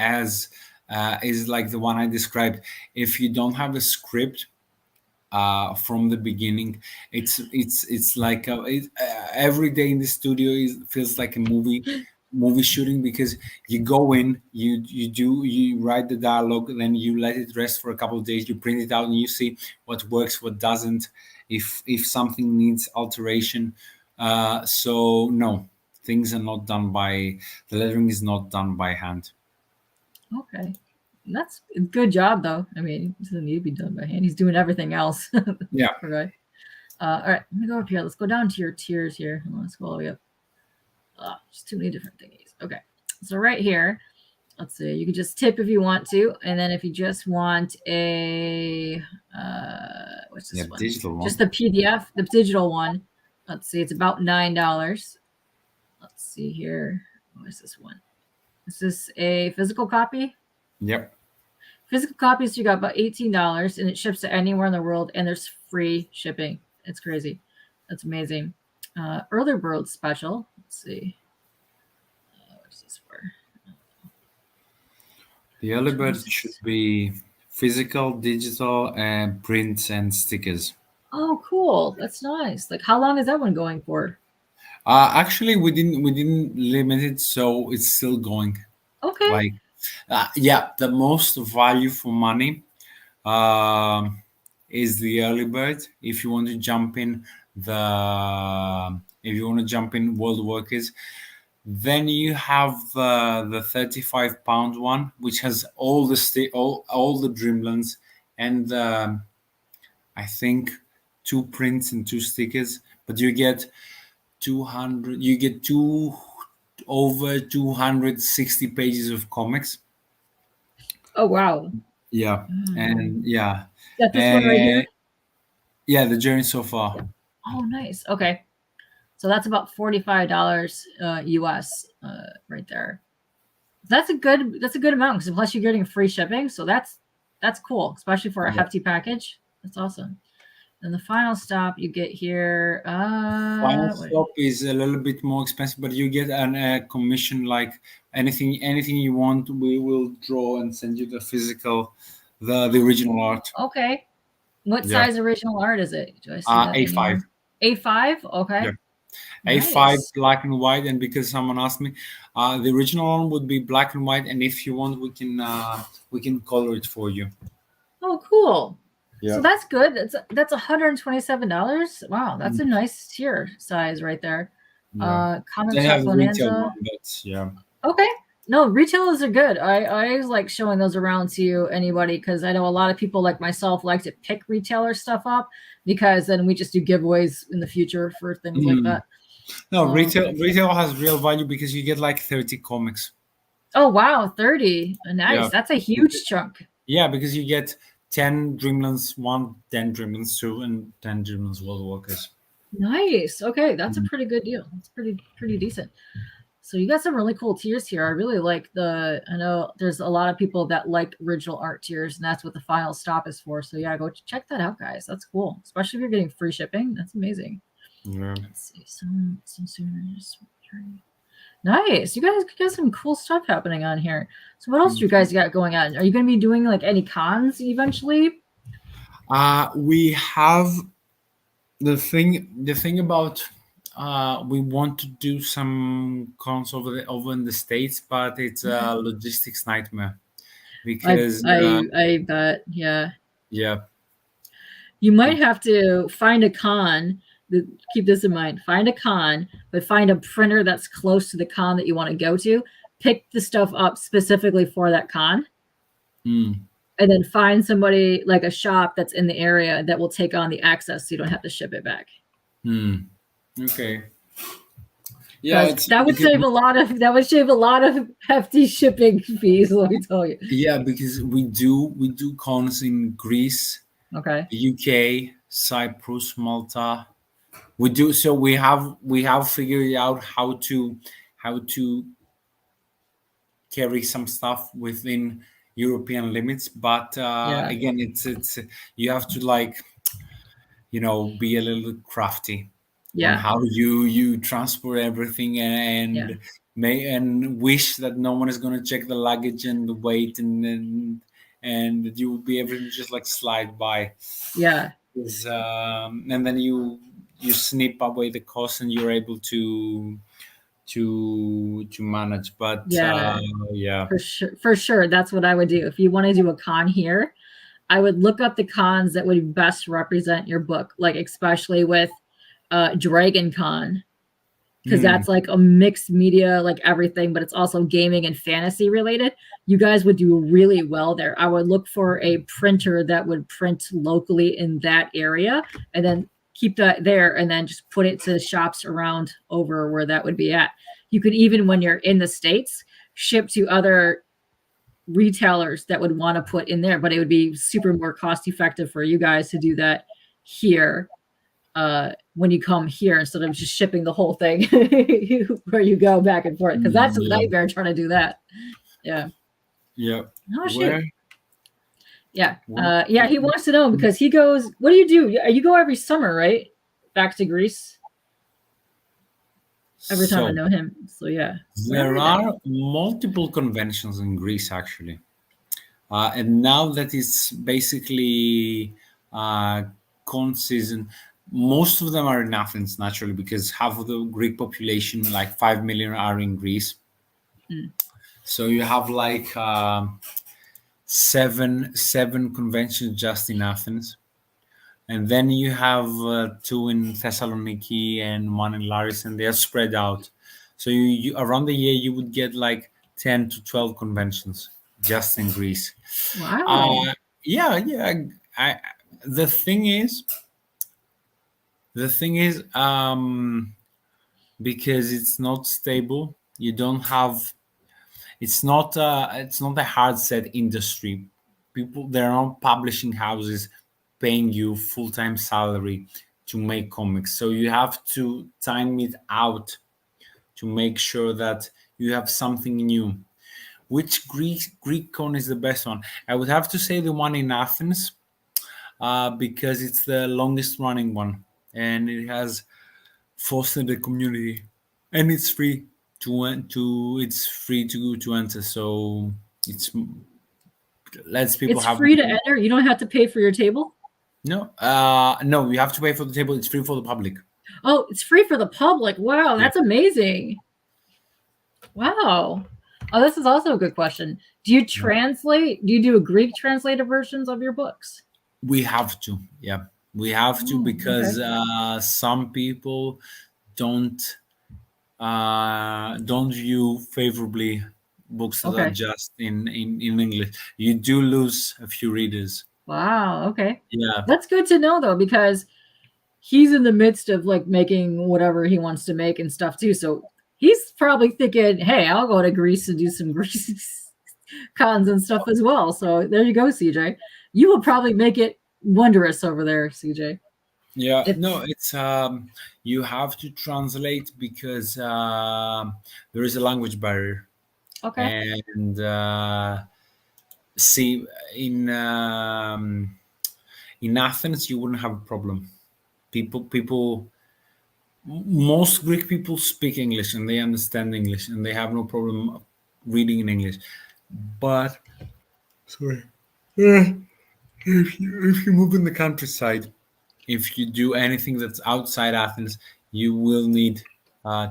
like the one I described. If you don't have a script from the beginning, it's like every day in the studio feels like a movie shooting, because you go in, you write the dialogue, then you let it rest for a couple of days, you print it out, and you see what works, what doesn't, if something needs alteration. So no, things are not done the lettering is not done by hand. Okay, that's a good job though. I mean, it doesn't need to be done by hand. He's doing everything else. Yeah. Okay. All right, let me go up here. Let's go down to your tiers here. Let's go all the way up. Just too many different thingies. Okay, so right here, let's see. You can just tip if you want to, and then if you just want a what's this one? Digital one. Just the PDF, the digital one. Let's see. It's about $9. Let's see here. What is this one? Is this a physical copy? Yep. Physical copies, you got about $18, and it ships to anywhere in the world, and there's free shipping. It's crazy. That's amazing. Early Bird special. Let's see. What's this for? The early bird should be physical, digital, and prints and stickers. Oh, cool. That's nice. Like, how long is that one going for? Actually, we didn't limit it, so it's still going. Okay. Like, the most value for money is the early bird. If you want to jump in the if you want to jump in Worldwalkers. Then you have the 35-pound one, which has all the all the Dreamlands and I think 2 prints and 2 stickers. But you get 200. You get over 260 pages of comics. Oh wow. Yeah, and yeah, Got this one right here. yeah, the journey so far. Oh, nice. Okay. So that's about $45 US right there. That's a good amount because plus you're getting free shipping. So that's cool, especially for a hefty package. That's awesome. And the final stop you get here. Final stop is a little bit more expensive, but you get a commission like anything you want. We will draw and send you the physical, the original art. Okay. What size original art is it? Do I see that A5. A5. Okay. Yeah. Nice. A5 black and white, and because someone asked me, the original one would be black and white, and if you want, we can color it for you. Oh, cool. Yeah. So that's good. That's $127. Wow, that's a nice tier size right there. Yeah. Comic They Shop have Bonanza. retail one, but yeah. Okay. No, retailers are good. I always like showing those around to anybody because I know a lot of people like myself like to pick retailer stuff up because then we just do giveaways in the future for things like that. No, retail has real value because you get like 30 comics. Oh wow, 30. Nice. Yeah. That's a huge chunk. Yeah, because you get 10 Dreamlands 1, 10 Dreamlands 2, and 10 Dreamlands Worldwalkers. Nice. Okay, that's a pretty good deal. It's pretty decent. So you got some really cool tiers here. I really like I know there's a lot of people that like original art tiers, and that's what the final stop is for. So yeah, go check that out, guys. That's cool. Especially if you're getting free shipping. That's amazing. Yeah. Let's see. Some souvenirs. Nice. You guys got some cool stuff happening on here. So what else do you guys got going on? Are you going to be doing like any cons eventually? We have the thing about we want to do some cons over in the States, but it's a logistics nightmare because I bet, yeah. You might have to find a con. Keep this in mind. Find a con, but find a printer that's close to the con that you want to go to. Pick the stuff up specifically for that con. And then find somebody like a shop that's in the area that will take on the access so you don't have to ship it back. Okay. Yeah, that would save a lot of hefty shipping fees, let me tell you. Yeah, because we do cons in Greece, okay, UK, Cyprus, Malta. We do so we have figured out how to carry some stuff within European limits, but again it's you have to be a little crafty on how you transport everything and and wish that no one is going to check the luggage and the weight and you will be able to just slide by. And then you snip away the cost and you're able to manage. But for sure that's what I would do. If you want to do a con here, I would look up the cons that would best represent your book, like especially with Dragon Con, because that's like a mixed media, like everything, but it's also gaming and fantasy related. You guys would do really well there. I would look for a printer that would print locally in that area and then keep that there and then just put it to shops around over where that would be at. You could even, when you're in the States, ship to other retailers that would want to put in there, but it would be super more cost effective for you guys to do that here when you come here instead of just shipping the whole thing where you go back and forth, because that's a nightmare trying to do that. Oh shit. He wants to know because he goes, what do? You go every summer, right? Back to Greece every time I know him. So there are multiple conventions in Greece actually, and now that it's basically con season, most of them are in Athens naturally because half of the Greek population, like 5 million, are in Greece. So you have seven conventions just in Athens. and then you have two in Thessaloniki and one in Laris, and they are spread out. So you around the year you would get like 10 to 12 conventions just in Greece. Wow. Yeah, yeah. I the thing is, the thing is, because it's not stable, you don't have. It's not a hard set industry. People, there are not publishing houses paying you full time salary to make comics. So you have to time it out to make sure that you have something new. Which Greek con is the best one? I would have to say the one in Athens, because it's the longest running one and it has fostered a community, and it's free to enter. So it's lets people It's have. free to enter. You don't have to pay for your table. No, you have to pay for the table. It's free for the public. Oh, it's free for the public. Wow, that's amazing. Wow. Oh, this is also a good question. Do you translate? Do you do a Greek translated versions of your books? We have to, yeah, we have to, because some people don't view favorably books that are just in English. You do lose a few readers. Wow. Okay. Yeah, that's good to know though, because he's in the midst of like making whatever he wants to make and stuff too. So he's probably thinking, hey, I'll go to Greece and do some Greece cons and stuff as well. So there you go, CJ. You will probably make it wondrous over there, CJ. Yeah, it's you have to translate because there is a language barrier. Okay. And see, in Athens, you wouldn't have a problem. Most Greek people speak English and they understand English and they have no problem reading in English. But if you move in the countryside, if you do anything that's outside Athens, you will need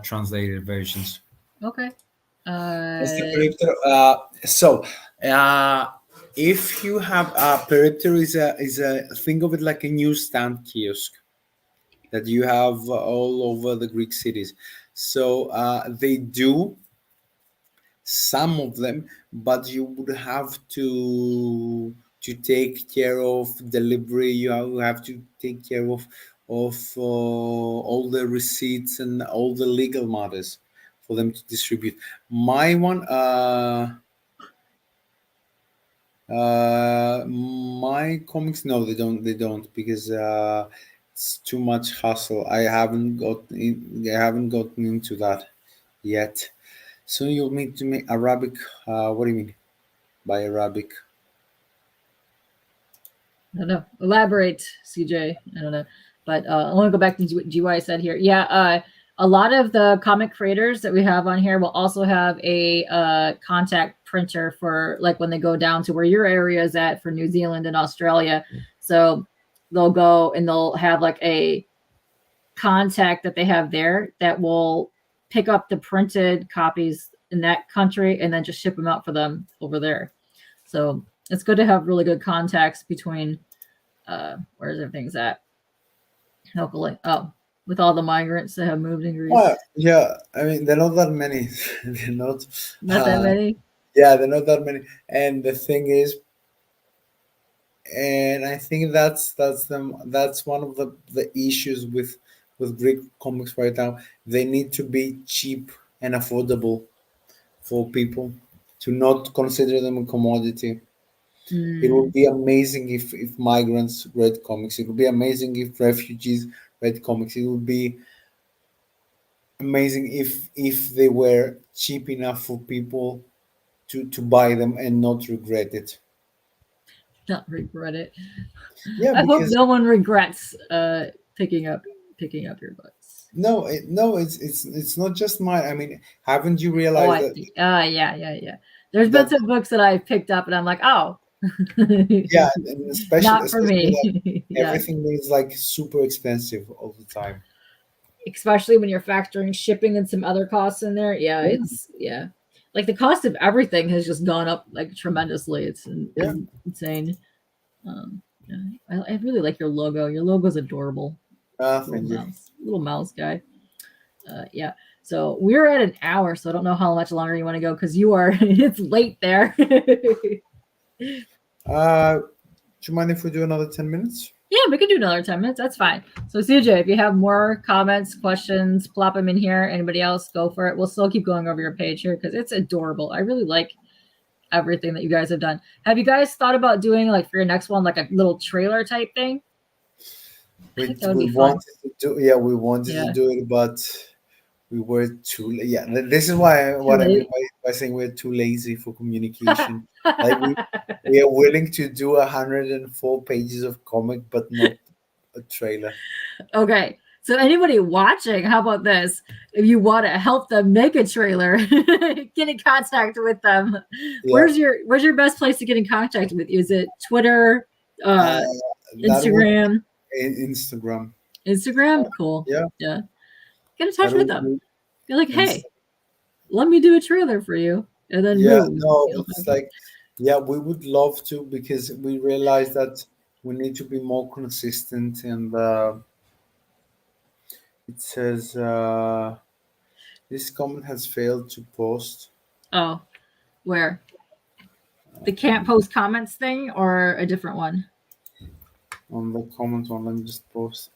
translated versions. Okay. So if you have a Peripter is a think of it like a newsstand kiosk that you have all over the Greek cities. So they do some of them, but you would have to take care of delivery. You have to take care of all the receipts and all the legal matters for them to distribute. My one, my comics, no, they don't because it's too much hassle. I haven't gotten into that yet. So you'll need to make Arabic. What do you mean by Arabic? I don't know. Elaborate, CJ. I don't know. But I want to go back to what GY said here. Yeah, a lot of the comic creators that we have on here will also have a contact printer for like when they go down to where your area is at for New Zealand and Australia. So they'll go and they'll have like a contact that they have there that will pick up the printed copies in that country and then just ship them out for them over there. So it's good to have really good contacts between where's everything's at locally. Oh, with all the migrants that have moved in Greece. Yeah, I mean they're not that many. They're not that many. Yeah, they're not that many. And the thing is, and I think that's one of the issues with Greek comics right now. They need to be cheap and affordable for people, to not consider them a commodity. It would be amazing if migrants read comics. It would be amazing if refugees read comics. It would be amazing if they were cheap enough for people to buy them and not regret it. Not regret it. Yeah, I hope no one regrets picking up your books. No, it's not just mine. I mean, haven't you realized that? Yeah. There's been some books that I picked up and I'm like, oh. Yeah, and especially not for me. Everything is like super expensive all the time. Especially when you're factoring shipping and some other costs in there. Yeah, it's like the cost of everything has just gone up like tremendously. It's insane. Yeah, I really like your logo. Your logo's adorable. Thank you. Little mouse guy. Yeah. So we're at an hour, so I don't know how much longer you want to go because you are. It's late there. Do you mind if we do another 10 minutes? Yeah, we could do another 10 minutes. That's fine. So CJ, if you have more comments, questions, plop them in here. Anybody else, go for it. We'll still keep going over your page here because it's adorable. I really like everything that you guys have done. Have you guys thought about doing, like, for your next one, like a little trailer type thing? I think that would be fun. Wanted to do, yeah, we wanted to do it, but we were too. Yeah, this is why what I mean by saying we're too lazy for communication. Like we are willing to do 104 pages of comic, but not a trailer. Okay. So anybody watching, how about this? If you want to help them make a trailer, get in contact with them. Yeah. Where's your best place to get in contact with you? Is it Twitter, Instagram? Instagram. Instagram? Cool. Yeah. Yeah. Get in touch with them. You're like, hey, let me do a trailer for you. And then it's like, yeah, we would love to, because we realize that we need to be more consistent. And it says this comment has failed to post. Oh, where? The can't post comments thing, or a different one? On the comment one, let me just post.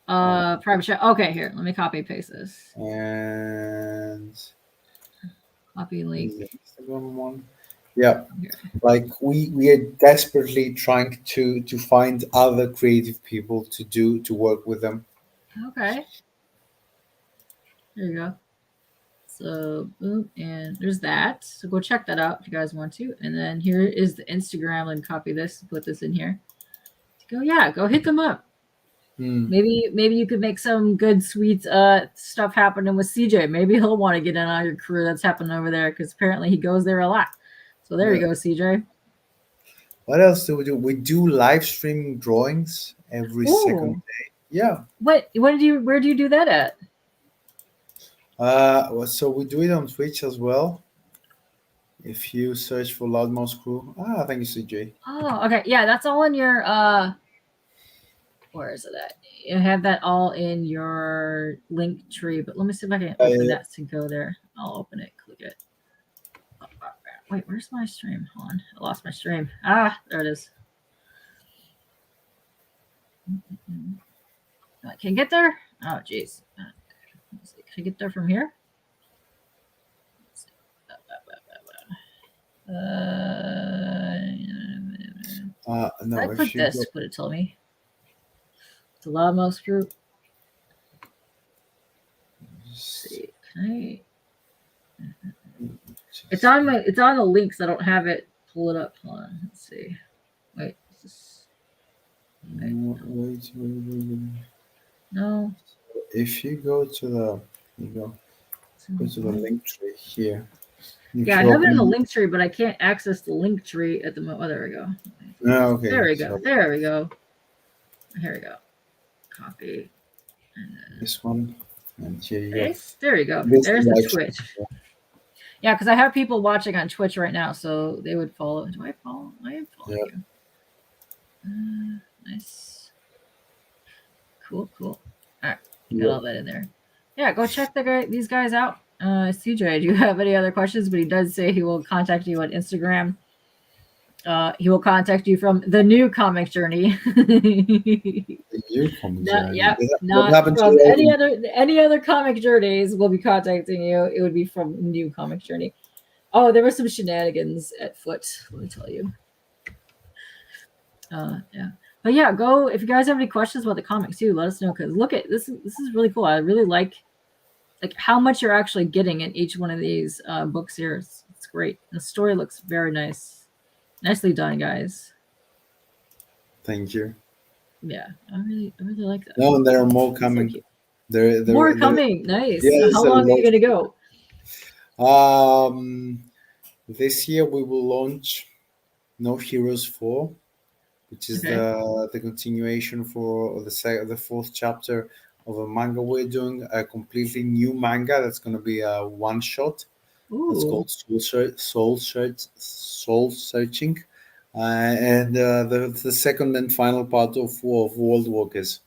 Private chat. Okay, here, let me copy and paste this. And copy link. Instagram one. Yeah, like we are desperately trying to find other creative people to work with them. Okay. There you go. So boom, and there's that. So go check that out if you guys want to. And then here is the Instagram, and copy this, put this in here. Go hit them up. Maybe you could make some good, sweet stuff happening with CJ. Maybe he'll want to get in on your crew that's happening over there, because apparently he goes there a lot. So there you go, CJ. What else do we do? We do live streaming drawings every second day. Yeah. Where do you do that at? So we do it on Twitch as well. If you search for LoudMouse Crew. Thank you, CJ. Oh, okay. Yeah, that's all in your where is it at? You have that all in your LINKTREE, but let me see if I can open that to go there. I'll open it, click it. Wait, where's my stream? Hold on. I lost my stream. There it is. I can get there? Oh, geez. Can I get there from here? No. I click this, would it tell me? It's a LoudMouse Crew. Let's see. Can I? It's on the links. I don't have it. Pull it up. Hold on. Let's see. Wait. Is this... Wait. No. If you go to the LINKTREE here. Yeah, I have it in the LINKTREE, but I can't access the LINKTREE at the moment. Oh, there we go. Okay. There we go. There we go. Here we go. Copy. And then this one. And here you go. There you go. There's the Twitch. Yeah, because I have people watching on Twitch right now, so they would follow. Do I follow? I am following you. Nice. Cool. All right. Got all that in there. Yeah, go check these guys out. CJ, do you have any other questions? But he does say he will contact you on Instagram. He will contact you from the new comic journey. The new comic journey. Yep. Not from any other comic journeys will be contacting you. It would be from new comic journey. Oh, there were some shenanigans at foot, let me tell you. Yeah. But yeah, go if you guys have any questions about the comics too, let us know, because look at this is really cool. I really like how much you're actually getting in each one of these books here. It's great. The story looks very nice. Nicely done, guys. Thank you. Yeah, I really like that. No, and there are more coming. So more coming. Nice. Yeah, how long are you gonna go? This year we will launch No Heroes 4, which is the continuation for the fourth chapter of a manga we're doing. A completely new manga that's going to be a one shot. It's called Soul Searching, and the second and final part of Worldwalkers.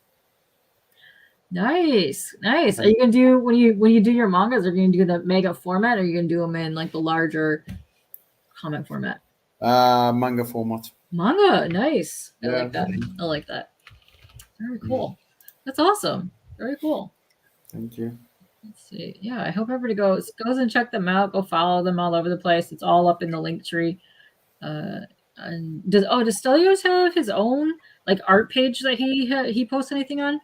Nice. Are you gonna do when you do your mangas? Are you gonna do the mega format, or are you gonna do them in like the larger comic format? Manga format. Manga, nice. I Yeah. like that. I like that. Very cool. That's awesome. Very cool. Thank you. Let's see. Yeah, I hope everybody goes and check them out. Go follow them all over the place. It's all up in the Linktree. And does Stelios have his own like art page that he posts anything on?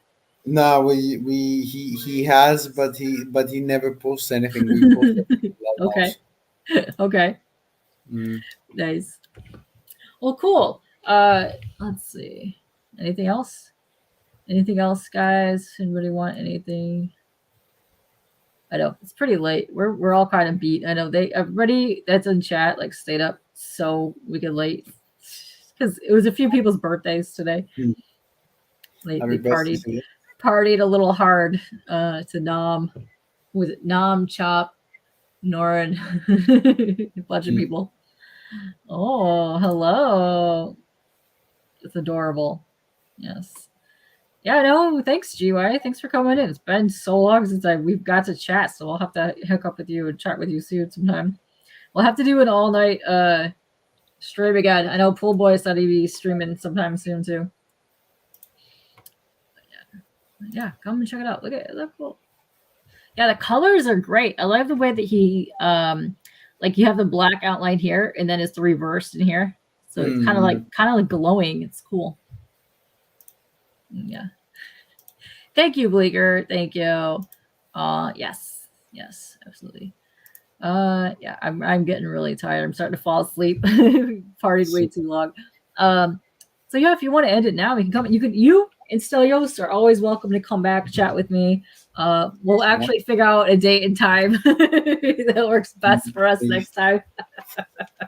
No, he has, but he never posts anything. We post it. Okay. Okay. Mm. Nice. Well, cool. Let's see. Anything else? Anything else, guys? Anybody want anything? I know it's pretty late. We're all kind of beat. I know everybody that's in chat like stayed up so we could late because it was a few people's birthdays today. They partied a little hard to Nam. Who was it? Nam, Chop, Norin, a bunch of people. Oh, hello. It's adorable. Yes. Yeah, no, thanks, GY. Thanks for coming in. It's been so long since we've got to chat, so I'll have to hook up with you and chat with you soon sometime. We'll have to do an all-night stream again. I know Pool Boy said he'd be streaming sometime soon too. Yeah, come and check it out. Look at it. That's cool. Yeah, the colors are great. I love the way that he like you have the black outline here and then it's the reversed in here. So it's kind of like glowing. It's cool. Yeah. Thank you, Bleeker. Thank you. Yes, absolutely. Yeah, I'm getting really tired. I'm starting to fall asleep. Partied way too long. So yeah, if you want to end it now, we can come. You and Stelios are always welcome to come back, chat with me. We'll actually figure out a date and time that works best for us next time.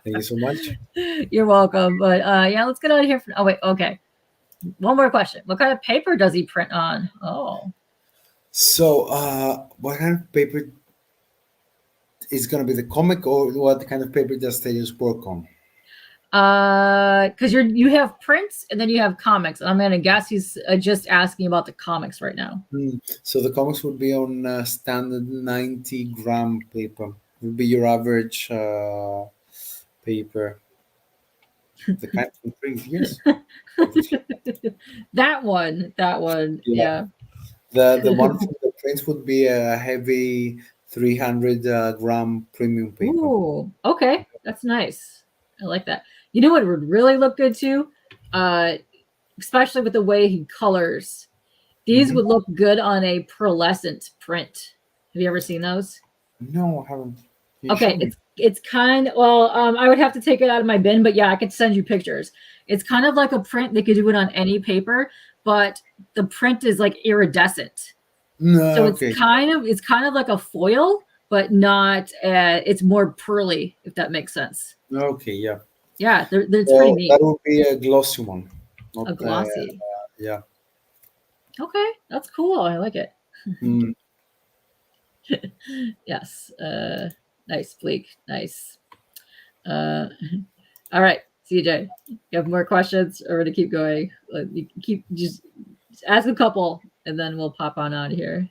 Thank you so much. You're welcome. But yeah, let's get out of here. Oh wait, okay. One more question. What kind of paper does he print on? Oh. So, what kind of paper is going to be the comic, or what kind of paper does Stelios work on? Because you have prints and then you have comics. I'm gonna guess he's just asking about the comics right now. So the comics would be on standard 90-gram paper. It would be your average paper. The kind from previous. That one. Yeah. The one from the prints would be a heavy 300-gram premium paper. Ooh, okay, that's nice. I like that. You know what would really look good too, especially with the way he colors. These would look good on a pearlescent print. Have you ever seen those? No, I haven't. Okay, it's kind of, well, I would have to take it out of my bin, but yeah, I could send you pictures. It's kind of like a print. They could do it on any paper, but the print is like iridescent. So it's kind of like a foil, but not. It's more pearly, if that makes sense. Okay, yeah. Yeah, it's pretty neat. That would be a glossy one. A glossy. Yeah. Okay, that's cool. I like it. Yes. Nice, Bleak. Nice. All right, CJ. You have more questions, or to keep going? You just ask a couple, and then we'll pop on out of here.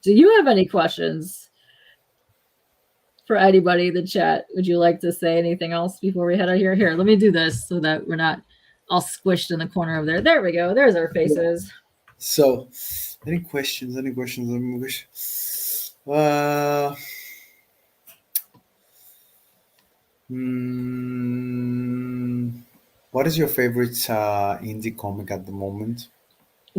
Do you have any questions for anybody in the chat? Would you like to say anything else before we head out here? Here, let me do this so that we're not all squished in the corner over there. There we go. There's our faces. So, any questions? What is your favorite indie comic at the moment?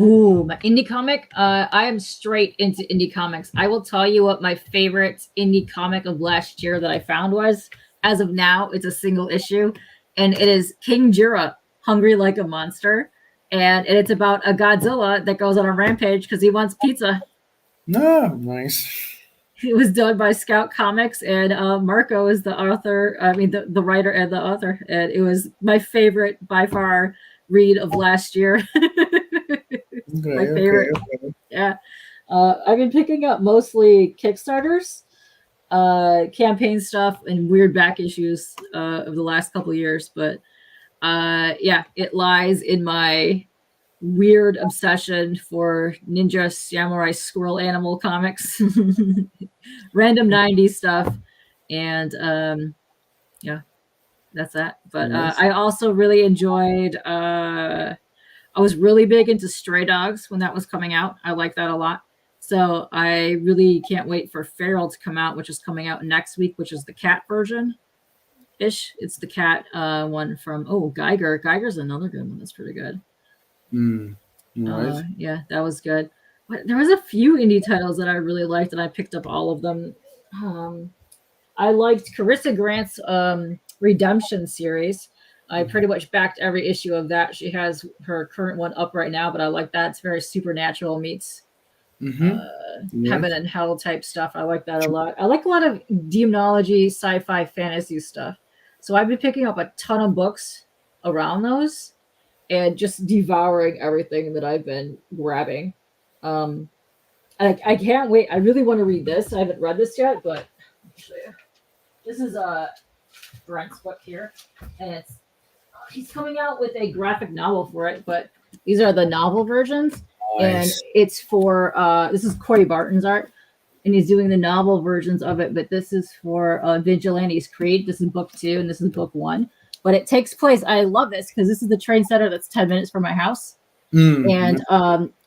Ooh, my indie comic. I am straight into indie comics. I will tell you what my favorite indie comic of last year that I found was. As of now, it's a single issue, and it is King Jira, Hungry Like a Monster, and it's about a Godzilla that goes on a rampage because he wants pizza. No, nice. It was done by Scout Comics, and Marco is the author. I mean, the writer and the author, and it was my favorite by far read of last year. My favorite. Okay. Yeah. I've been picking up mostly Kickstarters. campaign stuff and weird back issues of the last couple of years. But yeah, it lies in my weird obsession for ninja samurai squirrel animal comics, random 90s stuff. And yeah, that's that. But I also really enjoyed I was really big into Stray Dogs when that was coming out. I like that a lot. So I really can't wait for Feral to come out, which is coming out next week, which is the cat version ish. It's the cat one from Geiger. Geiger's another good one that's pretty good. Right. Yeah, that was good. But there was a few indie titles that I really liked, and I picked up all of them. I liked Carissa Grant's Redemption series. I pretty much backed every issue of that. She has her current one up right now, but I like that. It's very supernatural meets heaven and hell type stuff. I like that a lot. I like a lot of demonology, sci-fi, fantasy stuff. So I've been picking up a ton of books around those and just devouring everything that I've been grabbing. And I can't wait. I really want to read this. I haven't read this yet, but I'll show you. This is Brent's book here, and he's coming out with a graphic novel for it, but these are the novel versions. Nice. And it's for this is Corey Barton's art, and he's doing the novel versions of it, but this is for Vigilantes Creed. This is book 2 and this is book 1, but it takes place, I love this because this is the train center that's 10 minutes from my house. And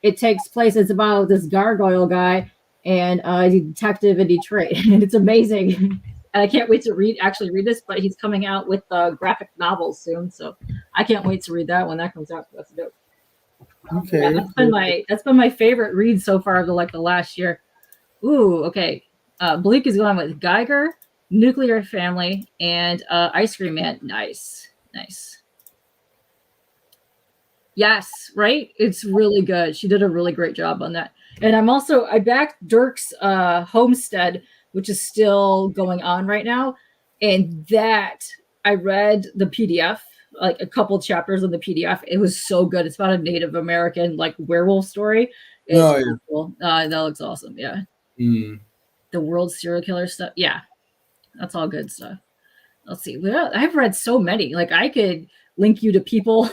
it takes place, it's about this gargoyle guy and he's a detective in Detroit, and it's amazing. And I can't wait to actually read this, but he's coming out with graphic novels soon, so I can't wait to read that when that comes out. That's dope. Okay. Yeah, that's been my favorite read so far of the last year. Ooh, okay. Bleak is going with Geiger, Nuclear Family, and Ice Cream Man. Nice. Yes, right? It's really good. She did a really great job on that. And I backed Dirk's Homestead, which is still going on right now. And that, I read the PDF, like a couple chapters of the PDF. It was so good. It's about a Native American werewolf story. It's cool. That looks awesome. Yeah. The world serial killer stuff. Yeah. That's all good stuff. Let's see. Well, I've read so many. I could link you to people.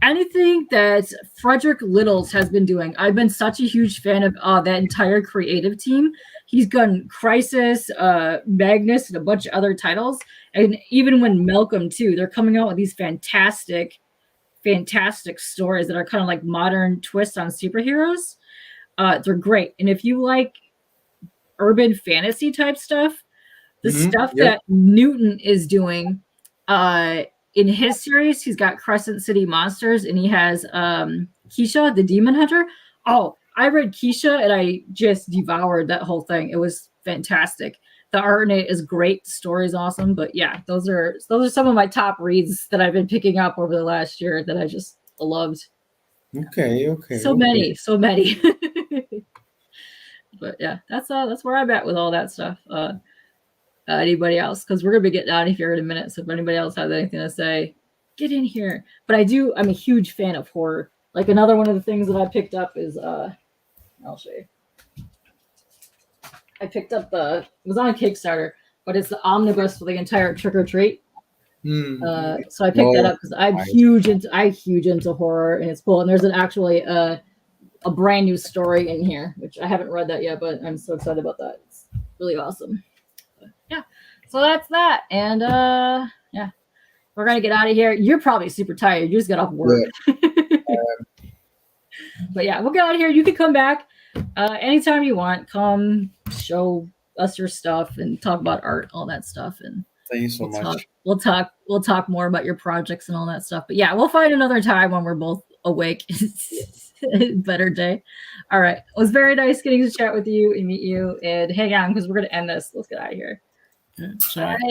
Anything that Frederick Littles has been doing. I've been such a huge fan of that entire creative team. He's done Crisis, Magnus, and a bunch of other titles. And even when Malcolm too, they're coming out with these fantastic stories that are kind of like modern twists on superheroes. They're great. And if you like urban fantasy type stuff, the stuff that Newton is doing in his series, he's got Crescent City Monsters, and he has Keisha, the Demon Hunter. Oh, I read Keisha, and I just devoured that whole thing. It was fantastic. The art in it is great. The story is awesome. But yeah, those are some of my top reads that I've been picking up over the last year that I just loved. Okay. So many. But yeah, that's where I'm at with all that stuff. Anybody else? Because we're gonna be getting out of here in a minute. So if anybody else has anything to say, get in here. But I'm a huge fan of horror. Another one of the things that I picked up is I'll show you. I picked up it was on Kickstarter, but it's the omnibus for the entire Trick or Treat. So I picked that up because I'm huge into horror, and it's cool. And there's actually a brand new story in here, which I haven't read that yet, but I'm so excited about that. It's really awesome. Yeah, so that's that, and yeah, we're gonna get out of here. You're probably super tired. You just got off work. But yeah, we'll get out of here. You can come back anytime you want. Come show us your stuff and talk about art, all that stuff. And thank you so much. We'll talk more about your projects and all that stuff. But yeah, we'll find another time when we're both awake. Better day. All right, it was very nice getting to chat with you and meet you and hang on because we're gonna end this. Let's get out of here. Bye.